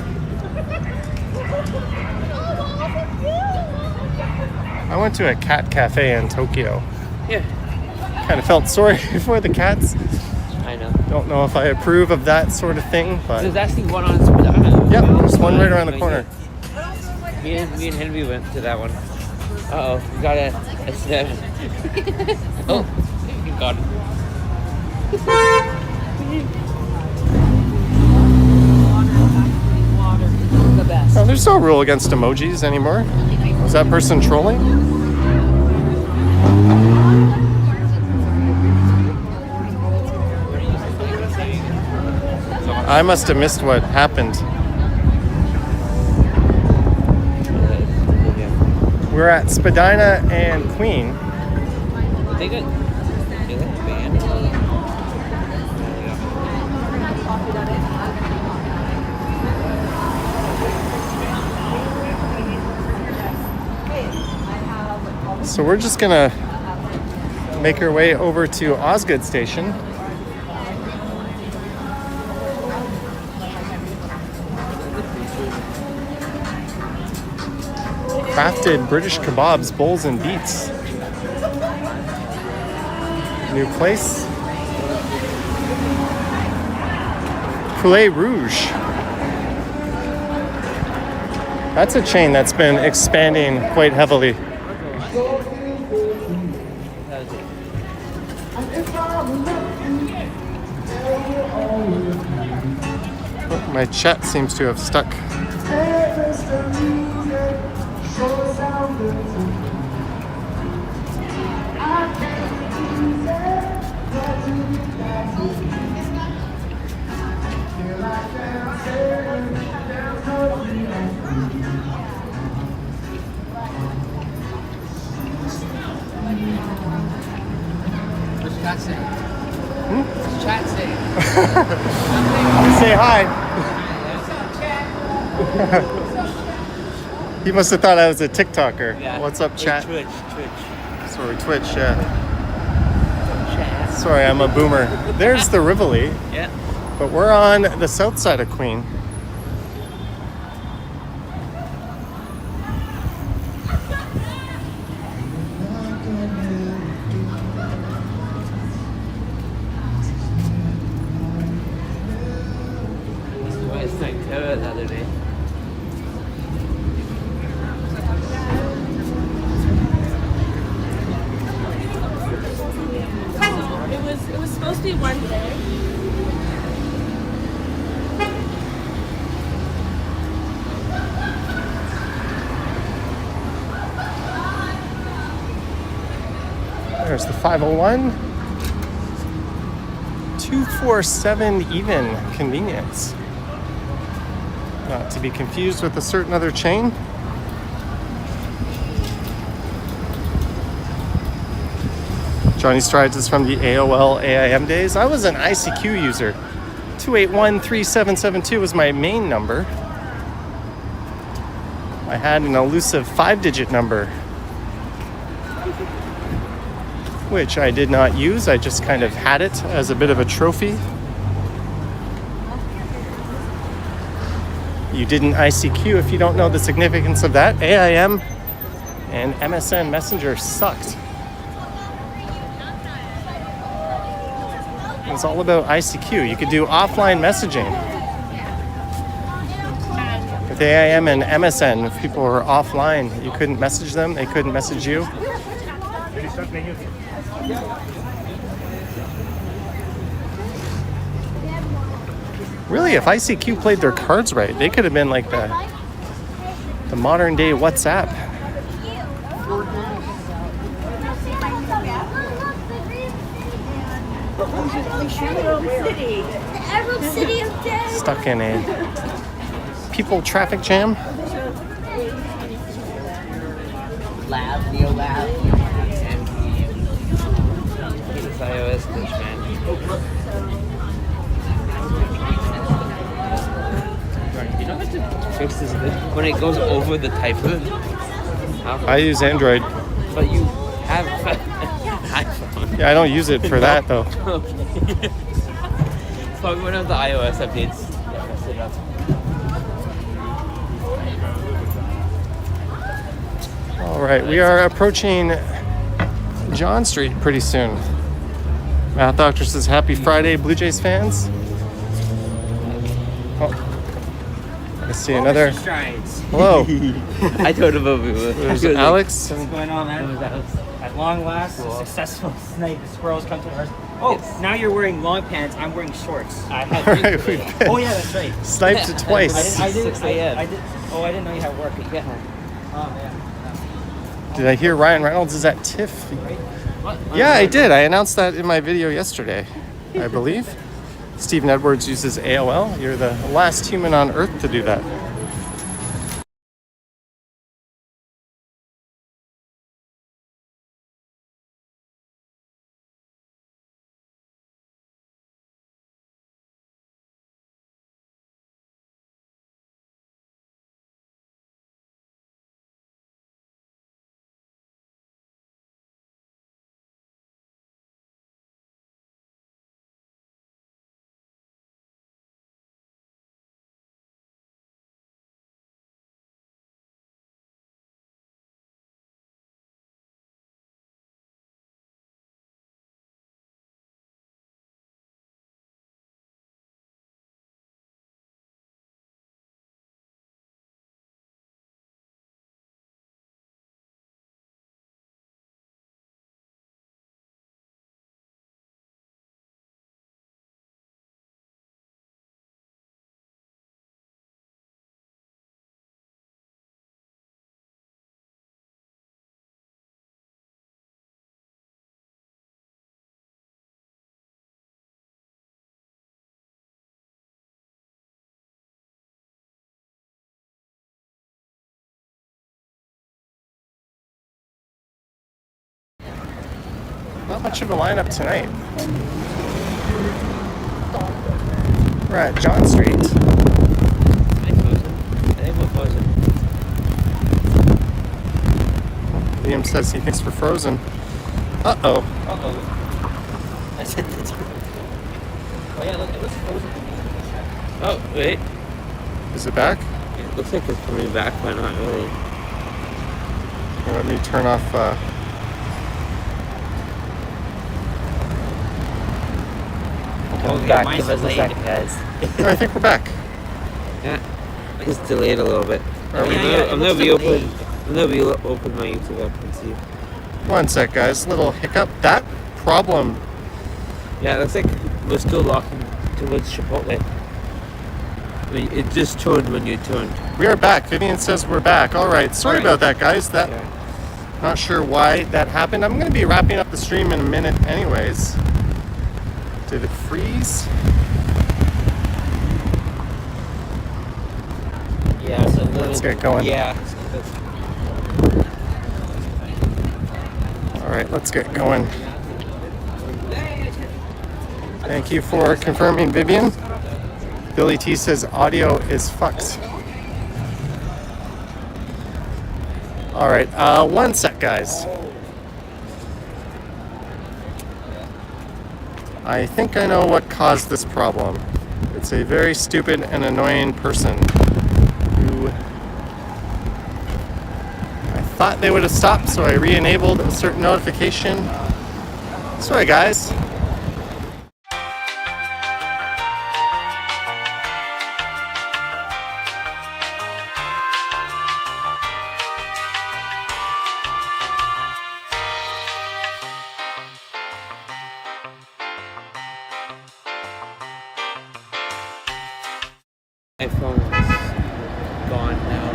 I went to a cat cafe in Tokyo. Yeah, Kind of felt sorry for the cats. I know. Don't know if I approve of that sort of thing, but There's actually one on Spadina. yep, there's one right around the corner. Me and Henry went to that one. Uh oh, we got a snap. Oh, you got it. The best. Oh, there's no rule against emojis anymore. Was that person trolling? I must have missed what happened. We're at Spadina and Queen. They got a band. So we're just gonna make our way over to Osgood Station. Crafted British kebabs, bowls, and beets. New place. Poulet Rouge. That's a chain that's been expanding quite heavily. Oh, my chat seems to have stuck. What's chat saying? What's chat saying? Say hi. He must have thought I was a TikToker. Yeah. What's up, chat? Twitch. Sorry, Twitch, yeah. Sorry, I'm a boomer. There's the Rivoli, Yeah. but we're on the south side of Queen. I sang Terror the other day. It was supposed to be Wednesday. There's the 501. 247 even convenience. Not to be confused with a certain other chain. Johnny Strides is from the AOL AIM days. I was an ICQ user. 2813772 was my main number. I had an elusive 5-digit number, which I did not use. I just kind of had it as a bit of a trophy. You didn't ICQ if you don't know the significance of that. AIM and MSN Messenger sucked. It was all about ICQ. You could do offline messaging. With AIM and MSN, if people were offline, you couldn't message them, they couldn't message you. Really, if ICQ played their cards right, they could have been like the modern day WhatsApp. Emerald City of Death. Stuck in a people traffic jam. Lab, Neo Lab. This iOS glitch, man. You know how to fix this glitch? When it goes over the typo. I use Android. But you have iPhone. Yeah, I don't use it for that though. Okay. Probably one of the iOS updates that messed it up. All right, we are approaching John Street pretty soon. Math Doctor says happy Friday, Blue Jays fans. Oh, I see another. Strides. Hello, I told him over. there's Alex. What's going on, man? At long last, a successful snipe. The squirrels come to earth. Oh, Yes. now you're wearing long pants. I'm wearing shorts. I All had. right, we've been Oh yeah, that's right. sniped it twice. I didn't. 6 a.m. I did. Oh, I didn't know you had work. Yeah. Oh man. Did I hear Ryan Reynolds is at TIFF? What? Yeah, I did. I announced that in my video yesterday, I believe. Stephen Edwards uses AOL. You're the last human on Earth to do that. Not much of a lineup tonight. We're at John Street. I think we're frozen. Liam says he thinks we're frozen. Uh-oh. Uh-oh. I said that's... Oh yeah, look, it looks frozen. Oh, wait. Is it back? It looks like it's coming back, but not really. Here, let me turn off... Oh, Back. mine's Give us a delayed. second, guys. No, I think we're back. Yeah, it's delayed a little bit. Are we I'm gonna be open my YouTube up and see. One sec, guys. Little hiccup. That problem. Yeah, it looks like we're still locking towards Chipotle. I mean, it just turned when you turned. We are back. Vivian says we're back. All right. Sorry about that, guys. That not sure why that happened. I'm going to be wrapping up the stream in a minute anyways. Did it freeze? Yeah, so Let's get going. Yeah. All right, let's get going. Thank you for confirming, Vivian. Billy T says audio is fucked. All right, one sec, guys. I think I know what caused this problem. It's a very stupid and annoying person who I thought they would have stopped, so I re-enabled a certain notification. Sorry, guys. My phone's gone now.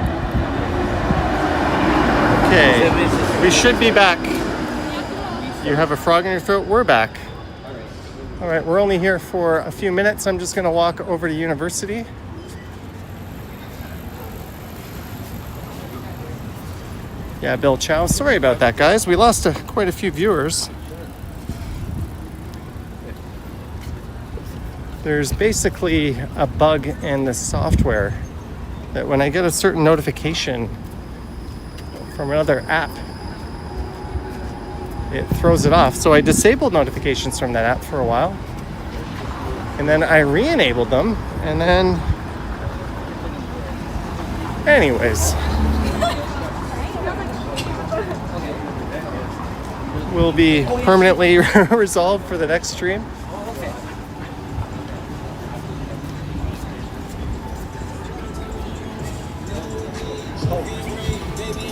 Okay, we should be back. You have a frog in your throat? We're back. All right, we're only here for a few minutes. I'm just gonna walk over to university. Yeah, Bill Chow. Sorry about that, guys. We lost quite a few viewers. There's basically a bug in the software that when I get a certain notification from another app, it throws it off. So I disabled notifications from that app for a while, and then I re-enabled them, and then anyways, will be permanently resolved for the next stream.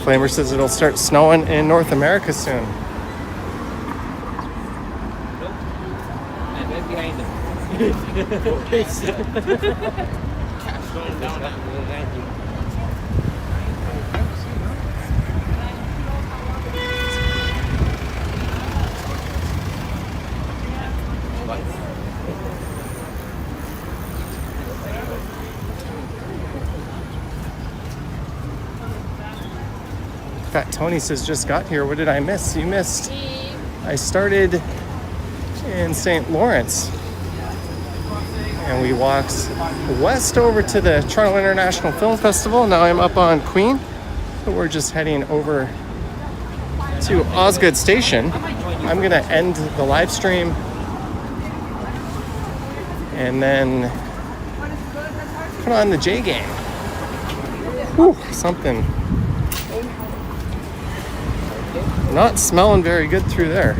Flamer says it'll start snowing in North America soon. I'm right behind them. Going down that little valley. Fat Tony says just got here. What did I miss? You missed. I started in St. Lawrence and we walked west over to the Toronto International Film Festival. Now I'm up on Queen. So we're just heading over to Osgood Station. I'm gonna end the live stream and then put on the J game. Whew, something not smelling very good through there.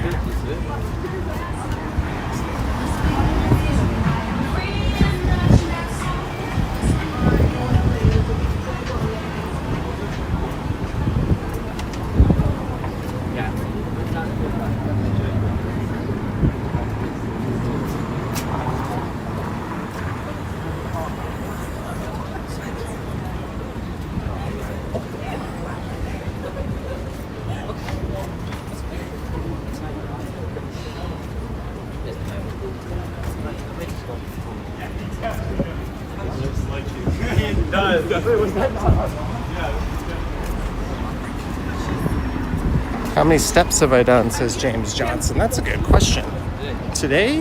How many steps have I done, says James Johnson. That's a good question. Today,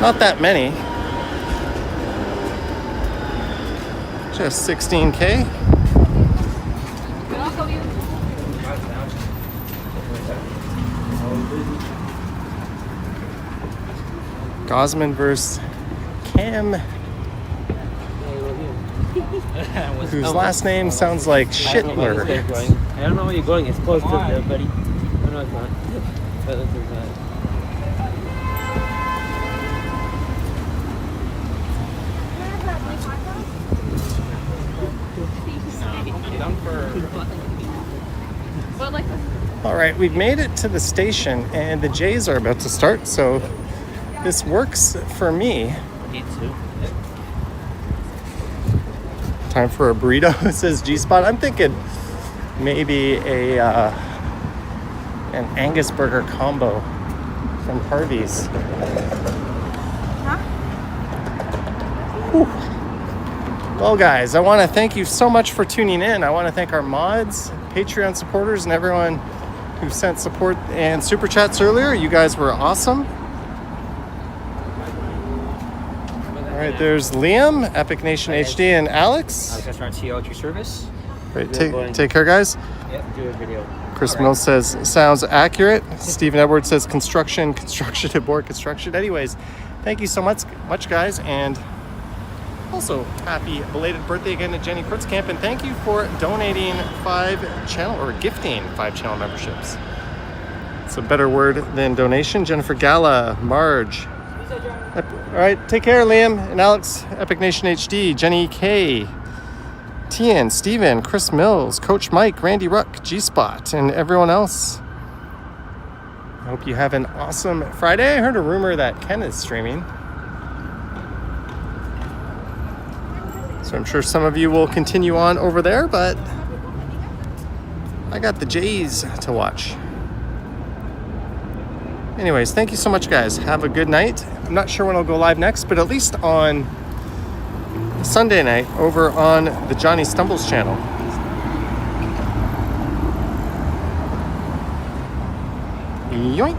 not that many. Just 16K. Gosman versus Cam, whose last name sounds like Shitler. I don't know where you're going. It's close to there, buddy. Oh, no, it's not. But this is But like, All right, we've made it to the station and the Jays are about to start, so this works for me. need to. Time for a burrito, says G-Spot. I'm thinking maybe an Angus burger combo from Harvey's. Whew. Well, guys, I want to thank you so much for tuning in. I want to thank our mods, Patreon supporters, and everyone who sent support and super chats earlier. You guys were awesome. All right, there's Liam, Epic Nation HD, and Alex. That's our TO at your service. Great, take care, guys. Yep, do a video. Chris Mills says, sounds accurate. Stephen Edwards says, construction aboard construction. Anyways, thank you so much, guys. And also, happy belated birthday again to Jenny Kurtzkamp. And thank you for donating gifting 5 channel memberships. It's a better word than donation. Jennifer Gala, Marge. All right, take care, Liam and Alex, Epic Nation HD, Jenny K, Tian, Steven, Chris Mills, Coach Mike, Randy Ruck, G-Spot, and everyone else. I hope you have an awesome Friday. I heard a rumor that Ken is streaming. So I'm sure some of you will continue on over there, but I got the Jays to watch. Anyways, thank you so much, guys. Have a good night. I'm not sure when I'll go live next, but at least on Sunday night over on the Johnny Stumbles channel. Yoink.